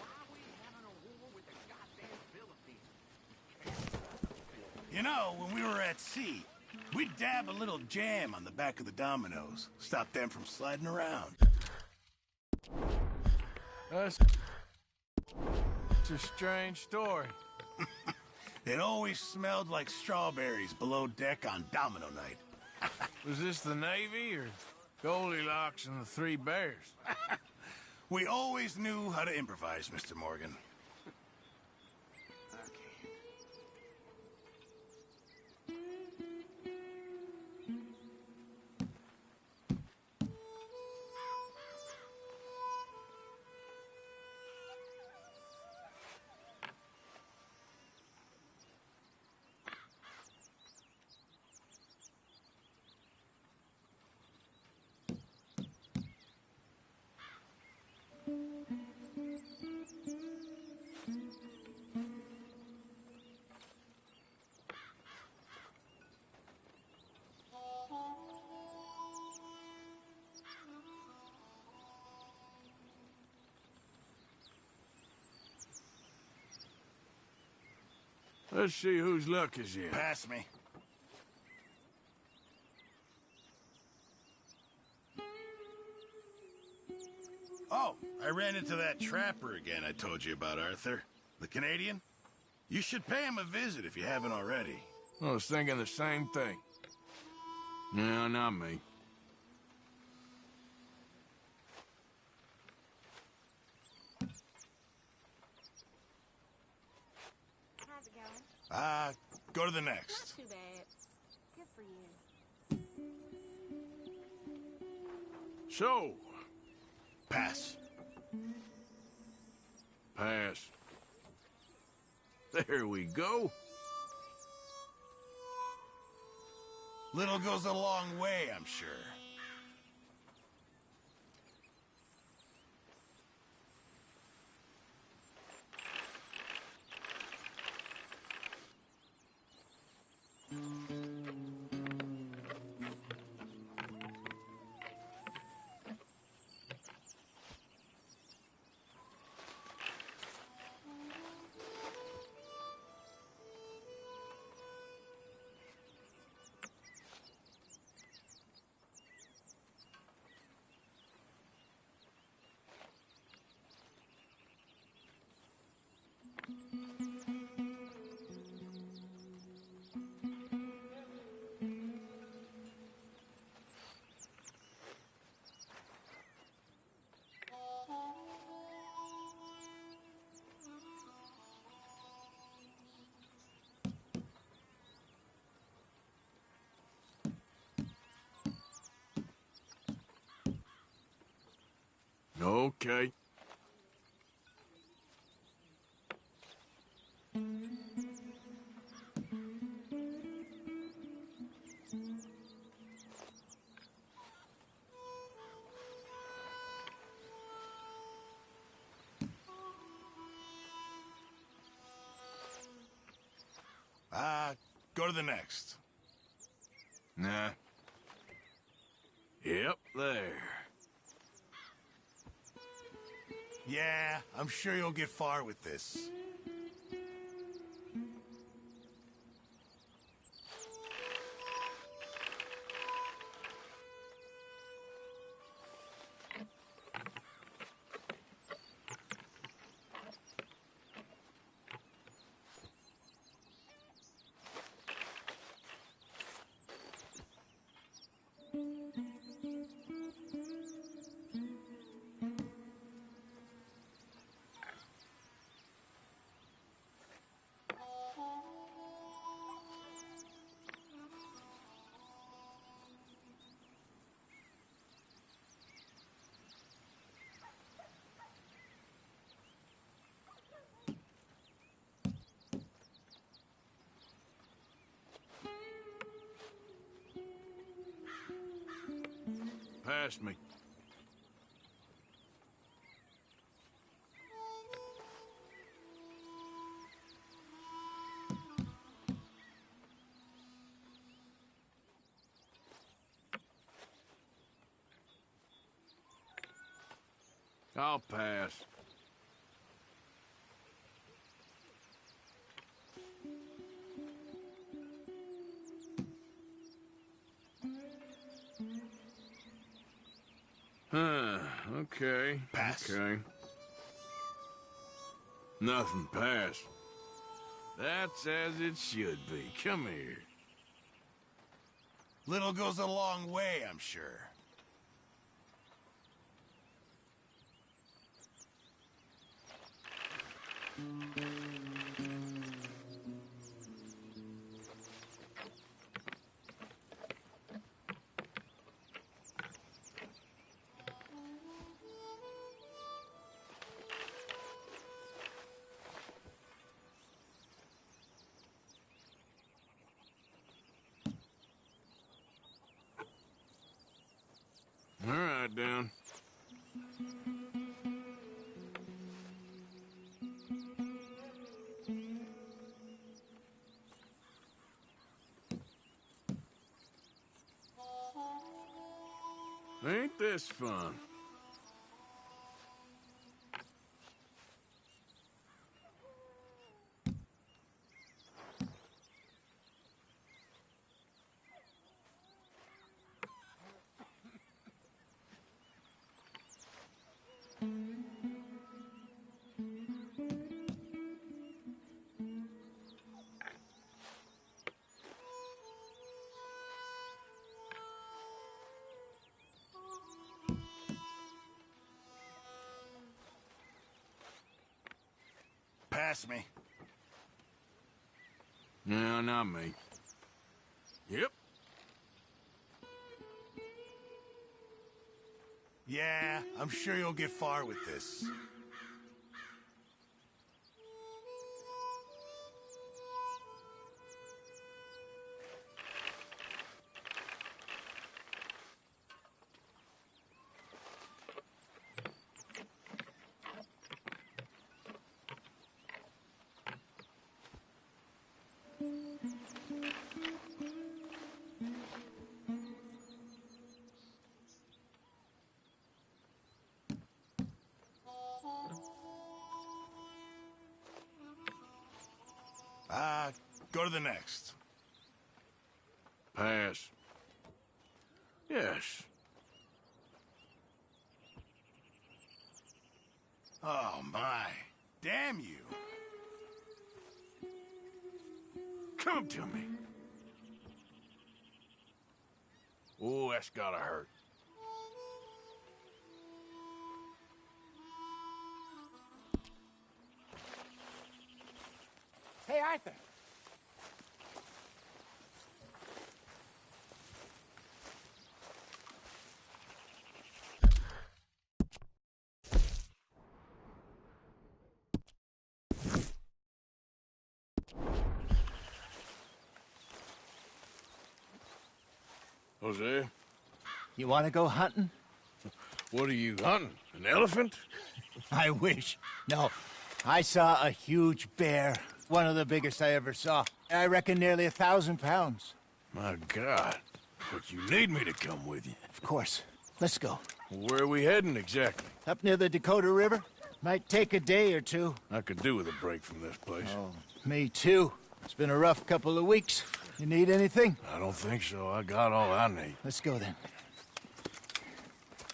You know, when we were at sea, we'd dab a little jam on the back of the dominoes. Stop them from sliding around. That's a strange story. It always smelled like strawberries below deck on domino night. Was this the Navy or Goldilocks and the Three Bears? We always knew how to improvise, Mr. Morgan. Let's see whose luck is in. Pass me. Oh, I ran into that trapper again I told you about, Arthur. The Canadian? You should pay him a visit if you haven't already. I was thinking the same thing. No, not me. How's it going? Go to the next. Not too bad. Good for you. So, pass. Pass. There we go. Little goes a long way, I'm sure. Okay. Go to the next. Nah. Yep, there. Yeah, I'm sure you'll get far with this. Pass me. I'll pass. Okay. Pass. Okay. Nothing pass. That's as it should be. Come here. Little goes a long way, I'm sure. All right, down. Ain't this fun? Pass me. No, not me. Yep. Yeah, I'm sure you'll get far with this. Go to the next. Pass. Yes. Oh, my. Damn you. Come to me. Oh, that's gotta hurt. Hey, Arthur. Jose? You want to go hunting? What are you hunting? An elephant? I wish. No. I saw a huge bear. One of the biggest I ever saw. I reckon nearly 1,000 pounds. My God. But you need me to come with you. Of course. Let's go. Where are we heading exactly? Up near the Dakota River. Might take a day or two. I could do with a break from this place. Oh, me too. It's been a rough couple of weeks. You need anything? I don't think so. I got all I need. Let's go then.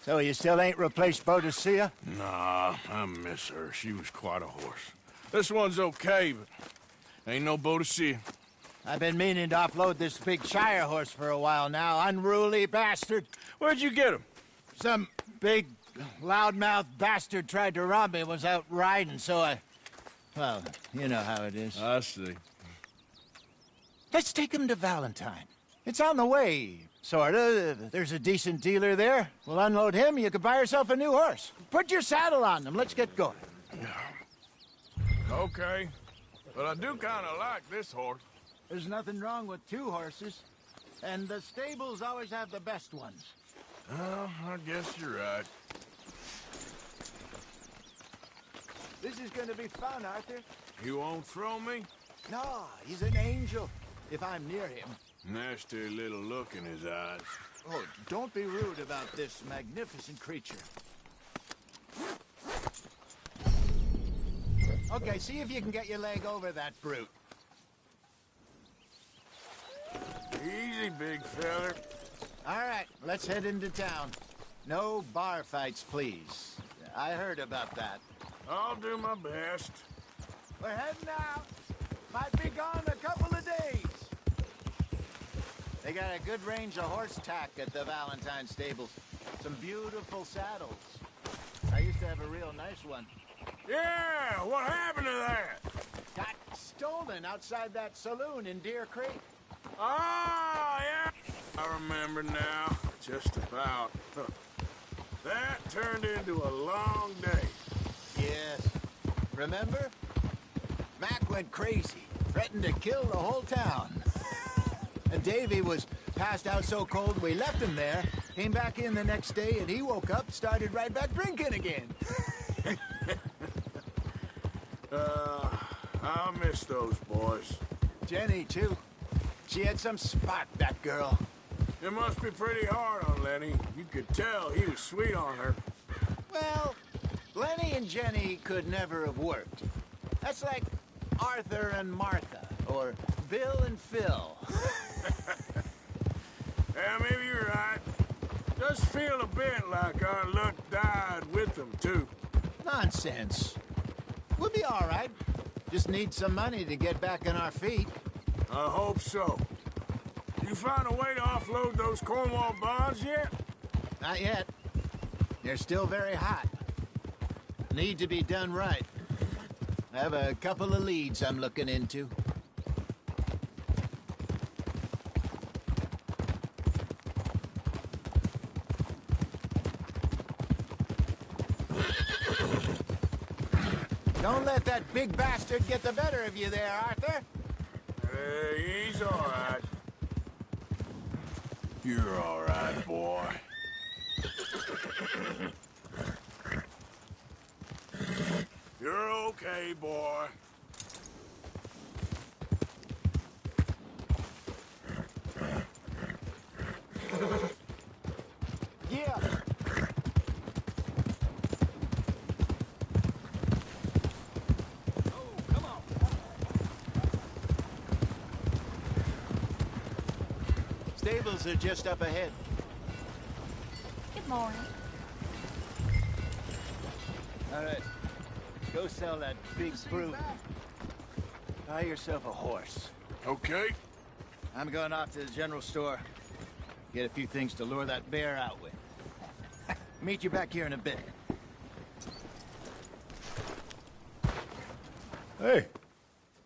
So you still ain't replaced Boadicea? Nah, I miss her. She was quite a horse. This one's okay, but ain't no Boadicea. I've been meaning to offload this big Shire horse for a while now. Unruly bastard. Where'd you get him? Some big, loudmouth bastard tried to rob me. Was out riding, so I... Well, you know how it is. I see. Let's take him to Valentine. It's on the way, sorta. There's a decent dealer there. We'll unload him, you can buy yourself a new horse. Put your saddle on them, let's get going. Okay. But I do kinda like this horse. There's nothing wrong with two horses. And the stables always have the best ones. Oh, I guess you're right. This is gonna be fun, Arthur. You won't throw me? No, he's an angel, if I'm near him. Nasty little look in his eyes. Oh, don't be rude about this magnificent creature. Okay, see if you can get your leg over that brute. Easy, big feller. All right, let's head into town. No bar fights, please. I heard about that. I'll do my best. We're heading out. Might be gone a couple of days. They got a good range of horse tack at the Valentine stables. Some beautiful saddles. I used to have a real nice one. Yeah, what happened to that? Got stolen outside that saloon in Deer Creek. Oh, yeah. I remember now. Just about. Huh. That turned into a long day. Yes. Remember? Mac went crazy, threatened to kill the whole town. And Davy was passed out so cold we left him there, came back in the next day, and he woke up, started right back drinking again. I'll miss those boys. Jenny, too. She had some spark, that girl. It must be pretty hard on Lenny. You could tell he was sweet on her. Well, Lenny and Jenny could never have worked. That's like Arthur and Martha, or Bill and Phil. Yeah, maybe you're right. Does feel a bit like our luck died with them, too. Nonsense. We'll be all right. Just need some money to get back on our feet. I hope so. You find a way to offload those Cornwall bonds yet? Not yet. They're still very hot. Need to be done right. I have a couple of leads I'm looking into. Don't let that big bastard get the better of you there, Arthur. He's all right. You're all right, boy. You're okay, boy. Yeah. Stables are just up ahead. Good morning. All right. Go sell that big brute. Buy yourself a horse. Okay. I'm going off to the general store. Get a few things to lure that bear out with. Meet you back here in a bit. Hey,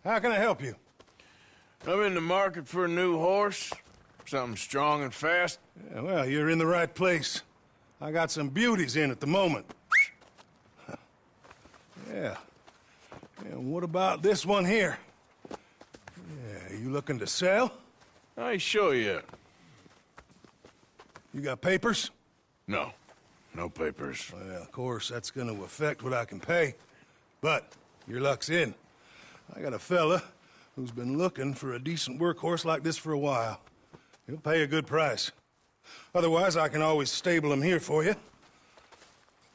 how can I help you? I'm in the market for a new horse. Something strong and fast. Yeah, well, you're in the right place. I got some beauties in at the moment. Yeah. And what about this one here? Yeah, you looking to sell? I ain't sure yet. You got papers? No. No papers. Well, of course, that's gonna affect what I can pay. But your luck's in. I got a fella who's been looking for a decent workhorse like this for a while. He'll pay a good price. Otherwise, I can always stable him here for you.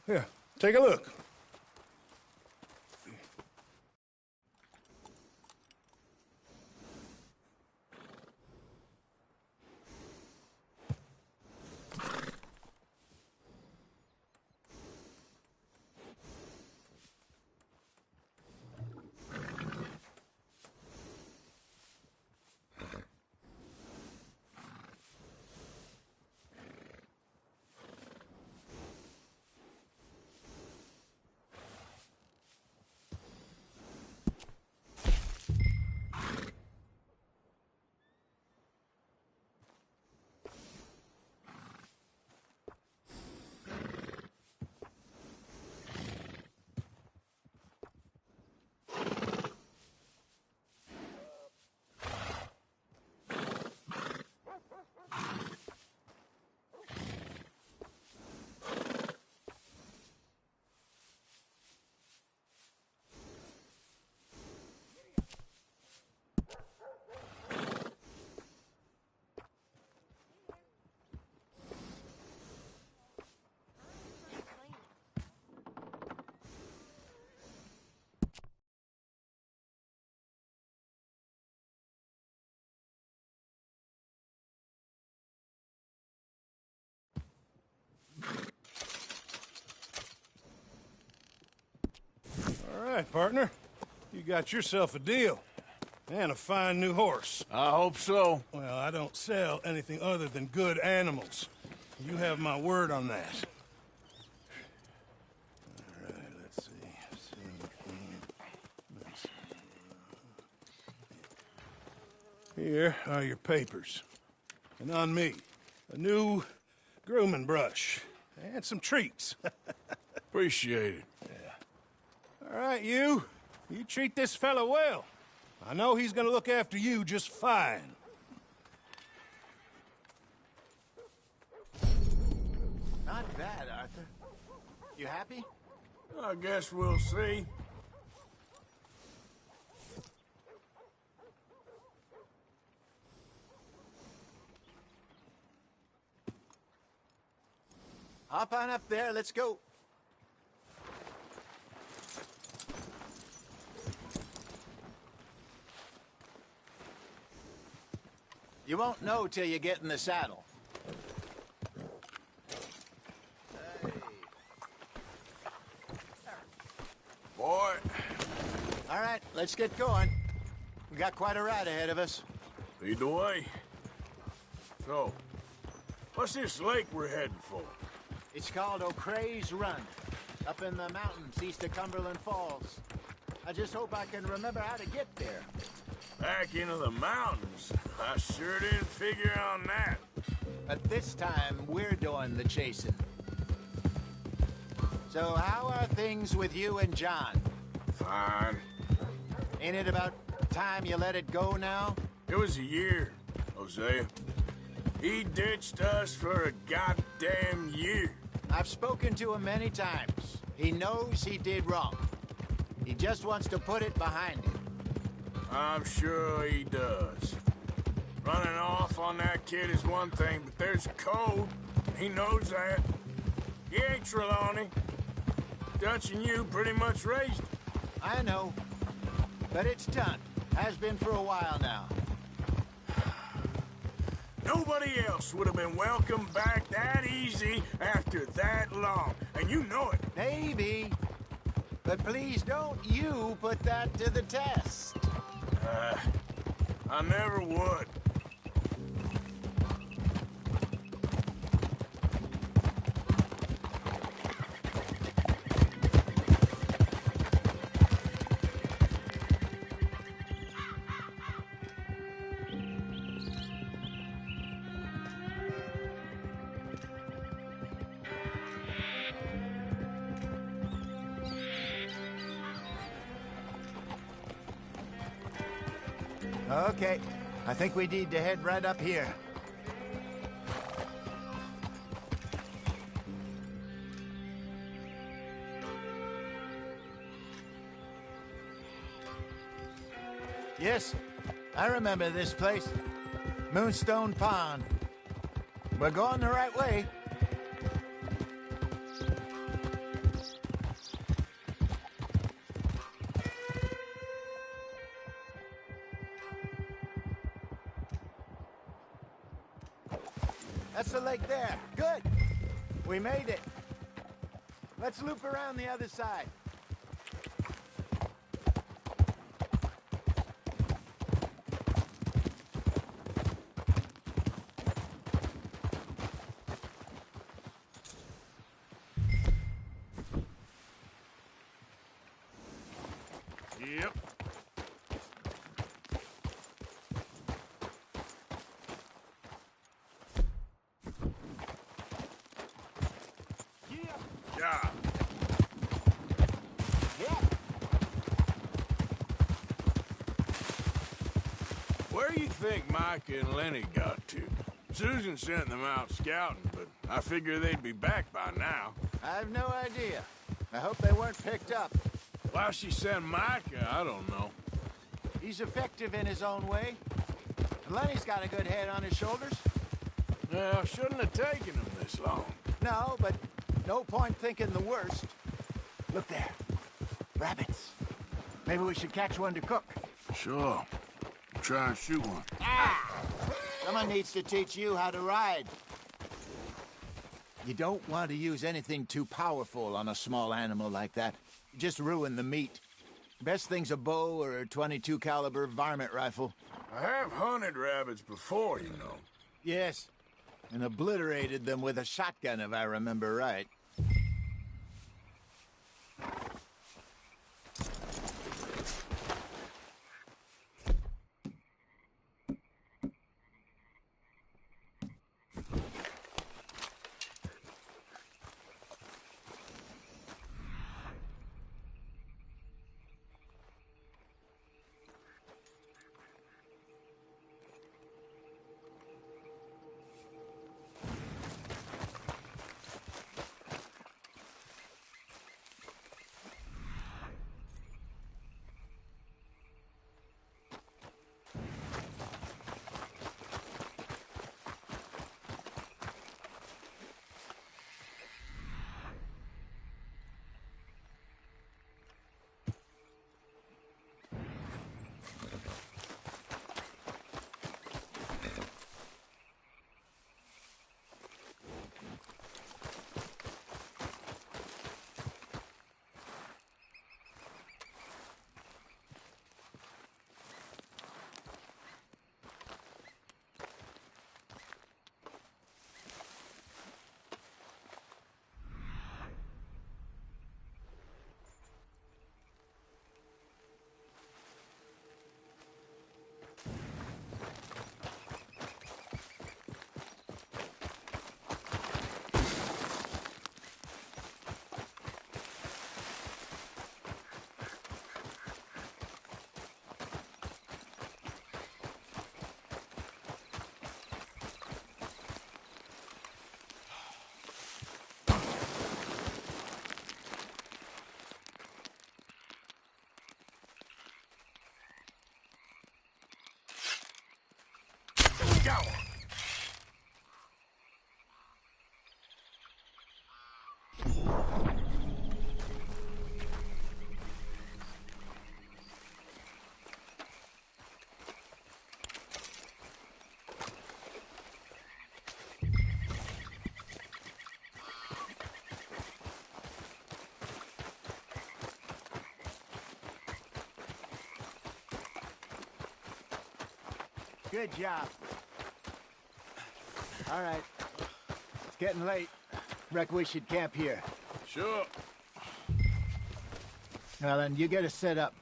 Here, take a look. right, partner. You got yourself a deal. And a fine new horse. I hope so. Well, I don't sell anything other than good animals. You have my word on that. All right, let's see. 17. Here are your papers. And on me, a new grooming brush. And some treats. Appreciate it. Yeah. All right, you. You treat this fella well. I know he's gonna look after you just fine. Not bad, Arthur. You happy? I guess we'll see. Hop on up there, let's go. You won't know till you get in the saddle. Boy. All right, let's get going. We got quite a ride ahead of us. Lead the way. So, what's this lake we're heading for? It's called O'Creagh's Run, up in the mountains east of Cumberland Falls. I just hope I can remember how to get there. Back into the mountains? I sure didn't figure on that. But this time, we're doing the chasing. So how are things with you and John? Fine. Ain't it about time you let it go now? It was a year, Hosea. He ditched us for a goddamn year. I've spoken to him many times. He knows he did wrong. He just wants to put it behind him. I'm sure he does. Running off on that kid is one thing, but there's a code. He knows that. He ain't Trelawney. Dutch and you pretty much raised him. I know. But it's done. Has been for a while now. Nobody else would have been welcomed back that easy after that long. And you know it. Maybe. But please don't you put that to the test. I never would. Okay. I think we need to head right up here. Yes, I remember this place. Moonstone Pond. We're going the right way. That's the lake there. Good. We made it. Let's loop around the other side. Yep. Yeah. Where do you think Mike and Lenny got to? Susan sent them out scouting, but I figure they'd be back by now. I have no idea. I hope they weren't picked up. Why she sent Micah, I don't know. He's effective in his own way. And Lenny's got a good head on his shoulders. Well, shouldn't have taken him this long. No, but no point thinking the worst. Look there. Rabbits. Maybe we should catch one to cook. Sure. Try and shoot one. Ah! Someone needs to teach you how to ride. You don't want to use anything too powerful on a small animal like that. You just ruin the meat. Best thing's a bow or a 22 caliber varmint rifle. I have hunted rabbits before, you know. Yes, and obliterated them with a shotgun, if I remember right. Good job. All right. It's getting late. Reckon we should camp here. Sure. Now then, you get us set up.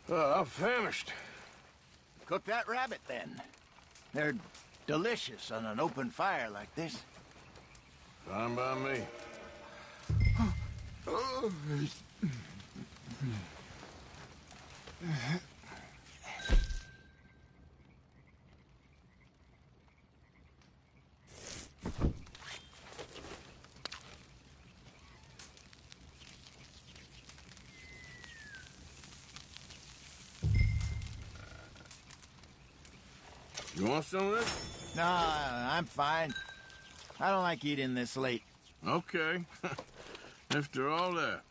I'm famished. Cook that rabbit, then. They're delicious on an open fire like this. Fine by me. You want some of this? No, I'm fine. I don't like eating this late. Okay. After all that.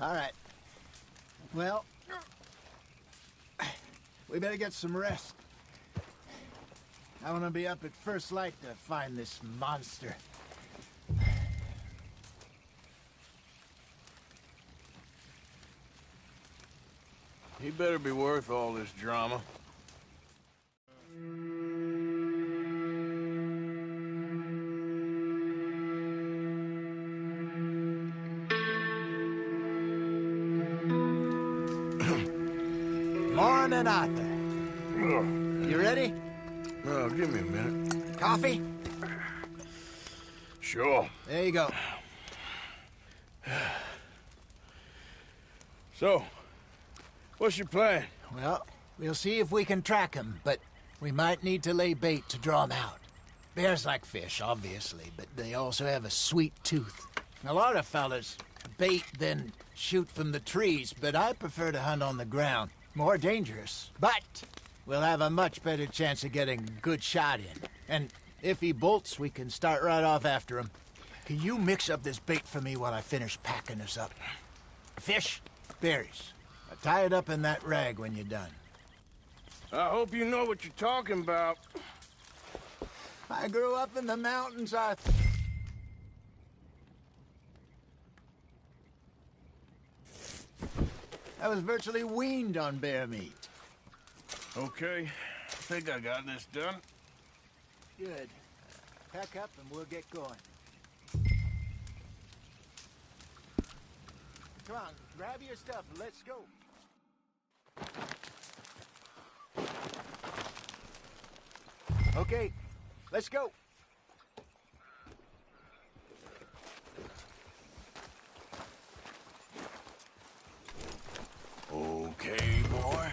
All right. Well, we better get some rest. I want to be up at first light to find this monster. He better be worth all this drama. Morning, Arthur. You ready? Oh, give me a minute. Coffee? Sure. There you go. So, what's your plan? Well, we'll see if we can track him, but we might need to lay bait to draw him out. Bears like fish, obviously, but they also have a sweet tooth. A lot of fellas bait, then shoot from the trees, but I prefer to hunt on the ground. More dangerous, but we'll have a much better chance of getting a good shot in. And if he bolts, we can start right off after him. Can you mix up this bait for me while I finish packing this up? Fish, berries. Tie it up in that rag when you're done. I hope you know what you're talking about. I grew up in the mountains, I was virtually weaned on bear meat. Okay, I think I got this done. Good. Pack up and we'll get going. Come on, grab your stuff and let's go. Okay, let's go. Okay, boy.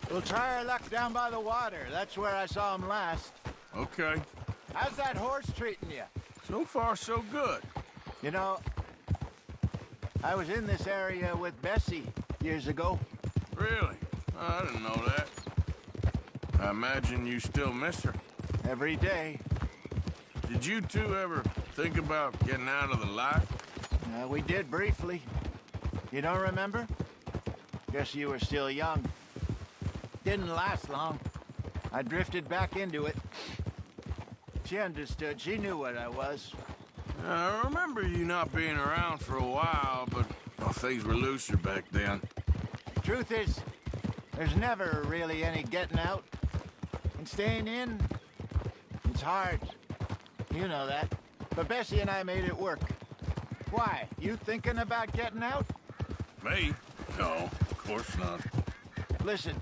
We'll try our luck down by the water. That's where I saw him last. Okay. How's that horse treating you? So far, so good. You know, I was in this area with Bessie years ago. Really? Oh, I didn't know that. I imagine you still miss her. Every day. Did you two ever think about getting out of the life? We did briefly. You don't remember? Guess you were still young. Didn't last long. I drifted back into it. She understood. She knew what I was. I remember you not being around for a while, but well, things were looser back then. Truth is, there's never really any getting out. And staying in, it's hard. You know that. But Bessie and I made it work. Why? You thinking about getting out? Me? No, of course not. Listen,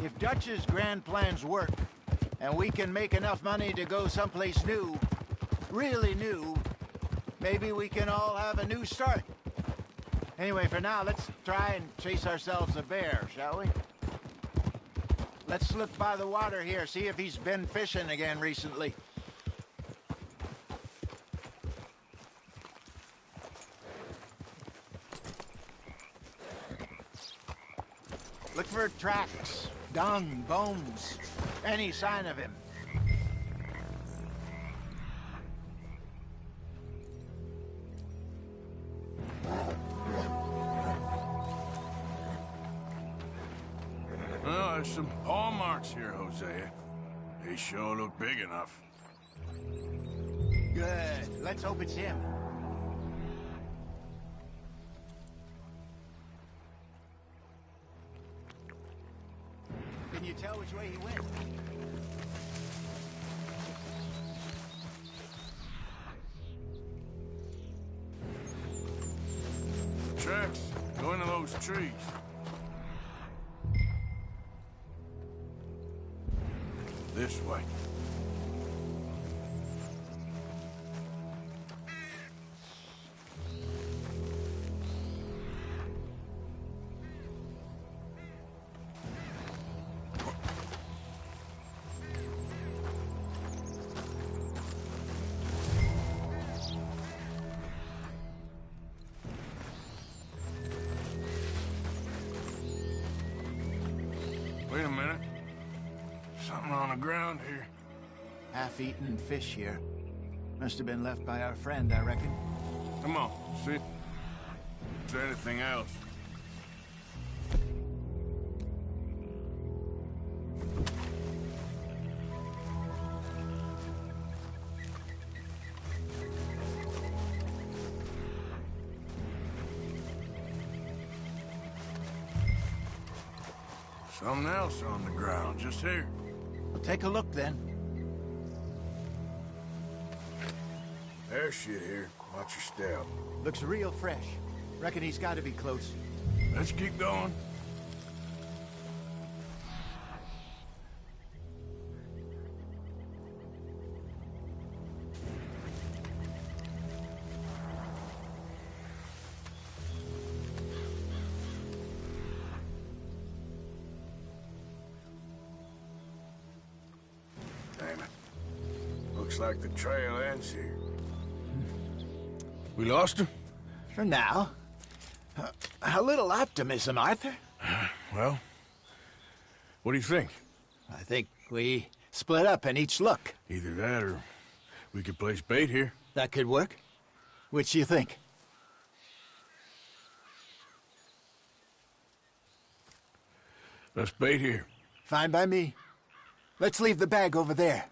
if Dutch's grand plans work, and we can make enough money to go someplace new, really new, maybe we can all have a new start. Anyway, for now, let's try and chase ourselves a bear, shall we? Let's slip by the water here, see if he's been fishing again recently. Look for tracks, dung, bones, any sign of him. Well, there's some paw marks here, Hosea. They sure look big enough. Good. Let's hope it's him. Can you tell which way he went? Tracks go into those trees. This way. Wait a minute. Something on the ground here. Half-eaten fish here. Must have been left by our friend, I reckon. Come on, see? Is there anything else? Something else on the ground, just here. Well, take a look then. There's shit here. Watch your step. Looks real fresh. Reckon he's got to be close. Let's keep going. Damn it. Looks like the trail ends here. We lost him? For now. A little optimism, Arthur. Well, what do you think? I think we split up and each look. Either that or we could place bait here. That could work. Which you think? Let's bait here. Fine by me. Let's leave the bag over there.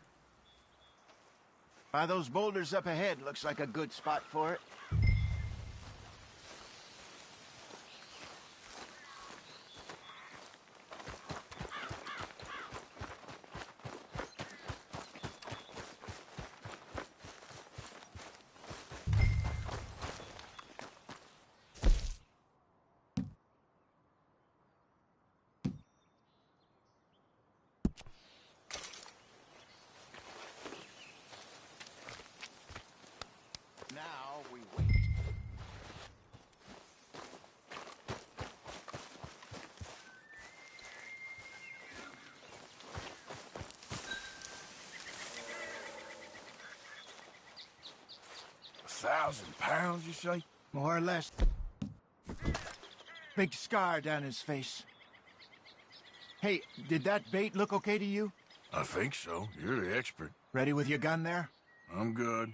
By those boulders up ahead, looks like a good spot for it. Now we wait. £1,000, you say? More or less. Big scar down his face. Hey, did that bait look okay to you? I think so. You're the expert. Ready with your gun there? I'm good.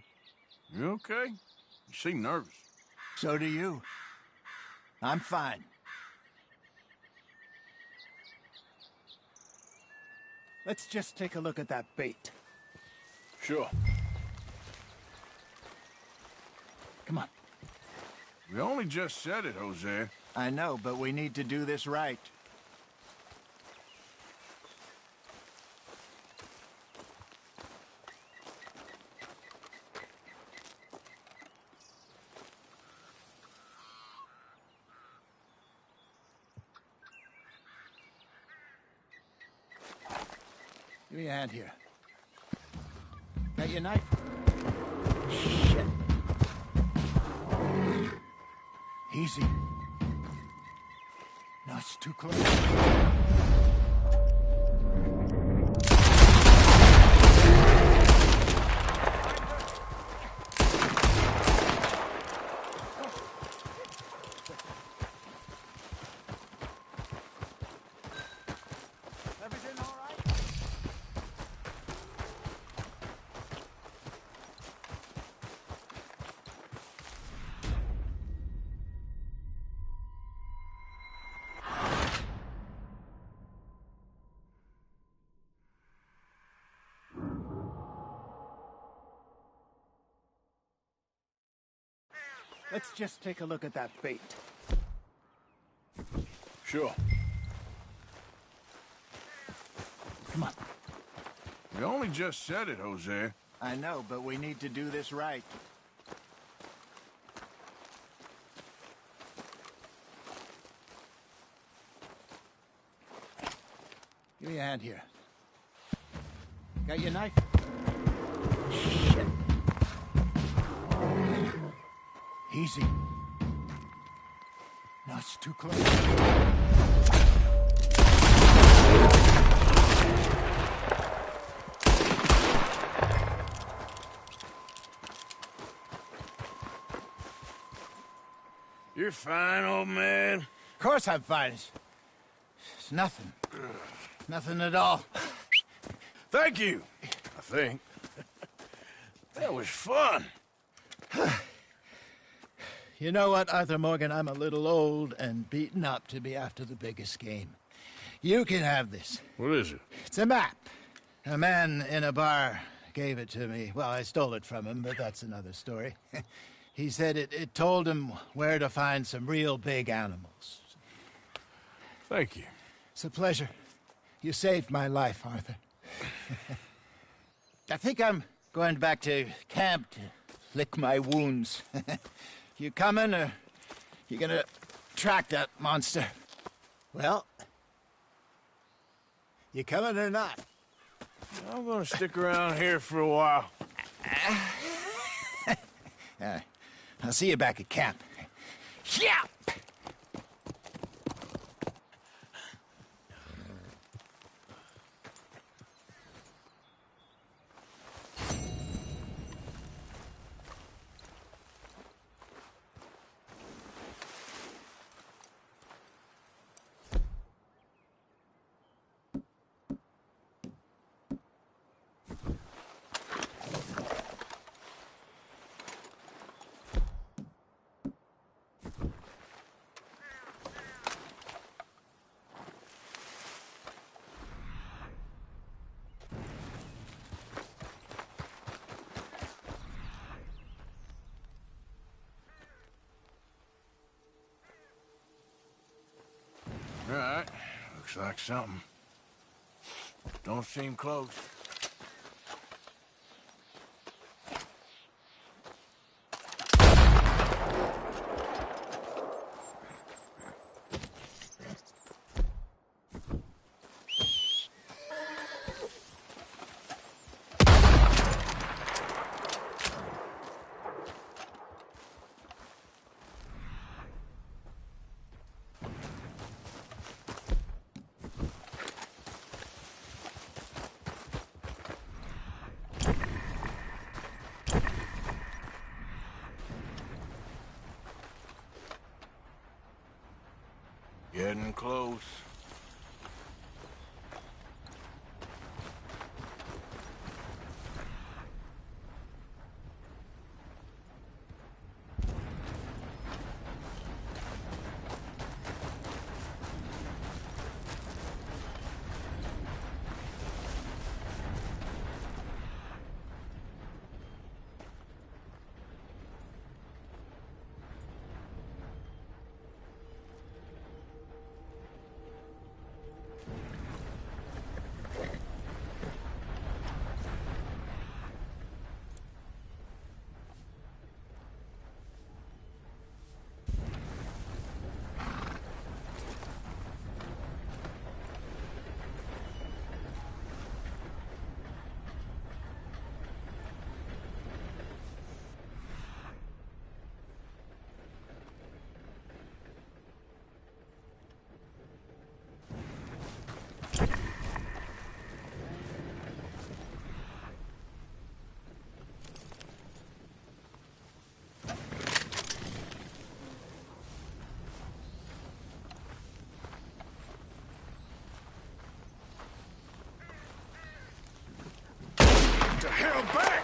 You okay? You seem nervous. So do you. I'm fine. Let's just take a look at that bait. Sure. Come on. We only just said it, Jose. I know, but we need to do this right. Give me a hand here. Got your knife? Shit. Easy. No, it's too close. Everything all right? Let's just take a look at that bait. Sure. Come on. We only just said it, Jose. I know, but we need to do this right. Give me a hand here. Got your knife? Shit. Easy. No, it's too close. You're fine, old man. Of course I'm fine. It's nothing. Nothing at all. Thank you, I think. That was fun. You know what, Arthur Morgan? I'm a little old and beaten up to be after the biggest game. You can have this. What is it? It's a map. A man in a bar gave it to me. Well, I stole it from him, but that's another story. He said it told him where to find some real big animals. Thank you. It's a pleasure. You saved my life, Arthur. I think I'm going back to camp to lick my wounds. You coming, or you gonna track that monster? Well, you coming or not? I'm gonna stick around here for a while. I'll see you back at camp. Yeah! All right, looks like something. Don't seem close. Getting close. The hell back!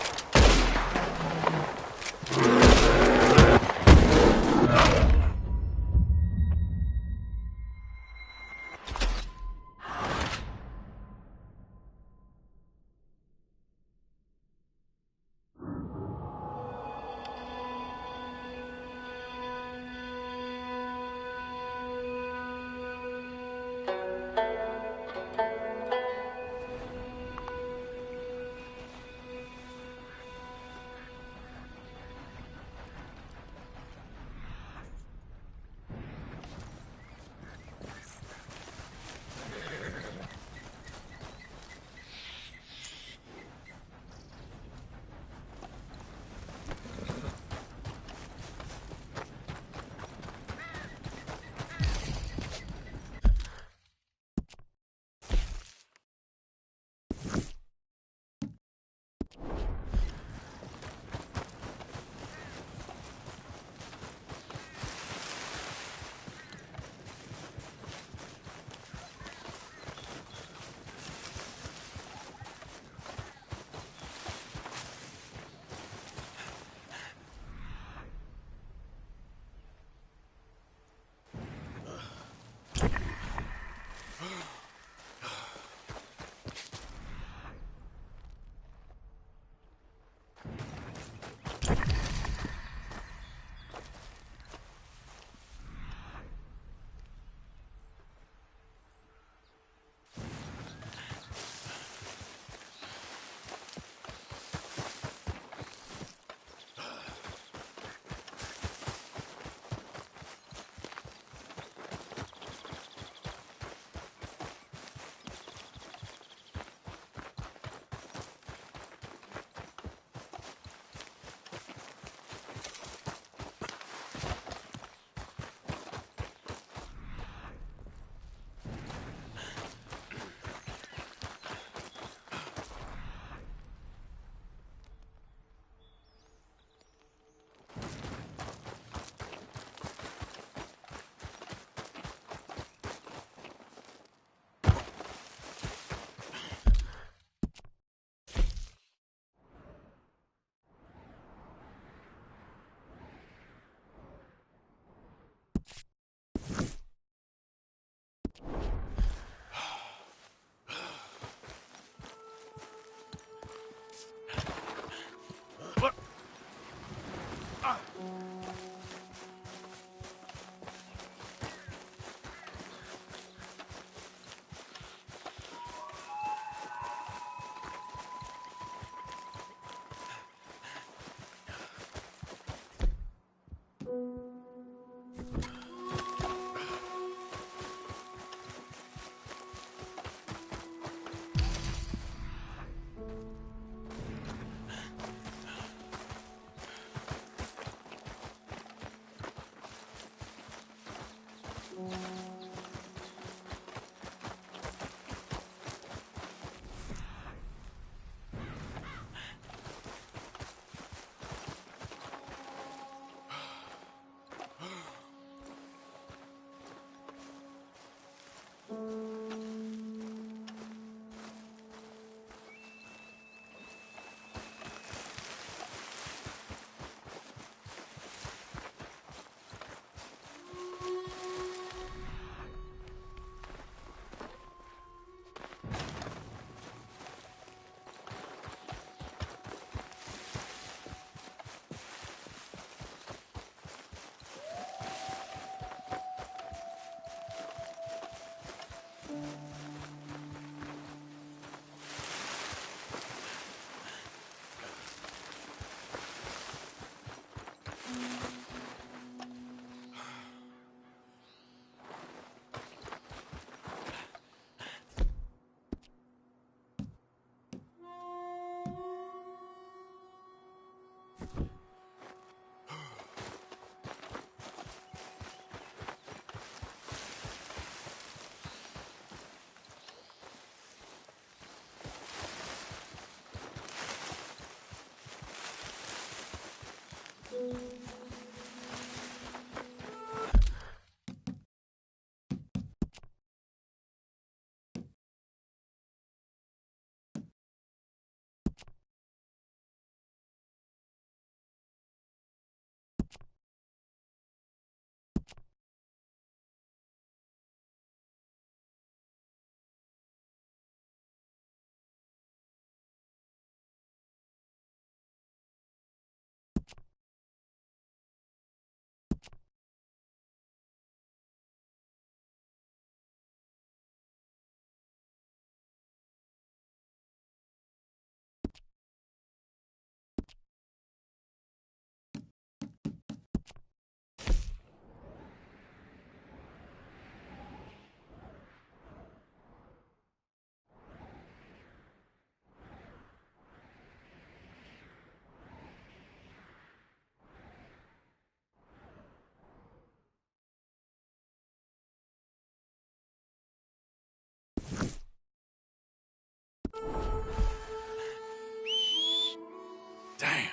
Damn.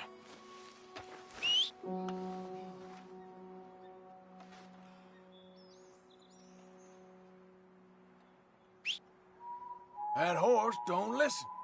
That horse don't listen.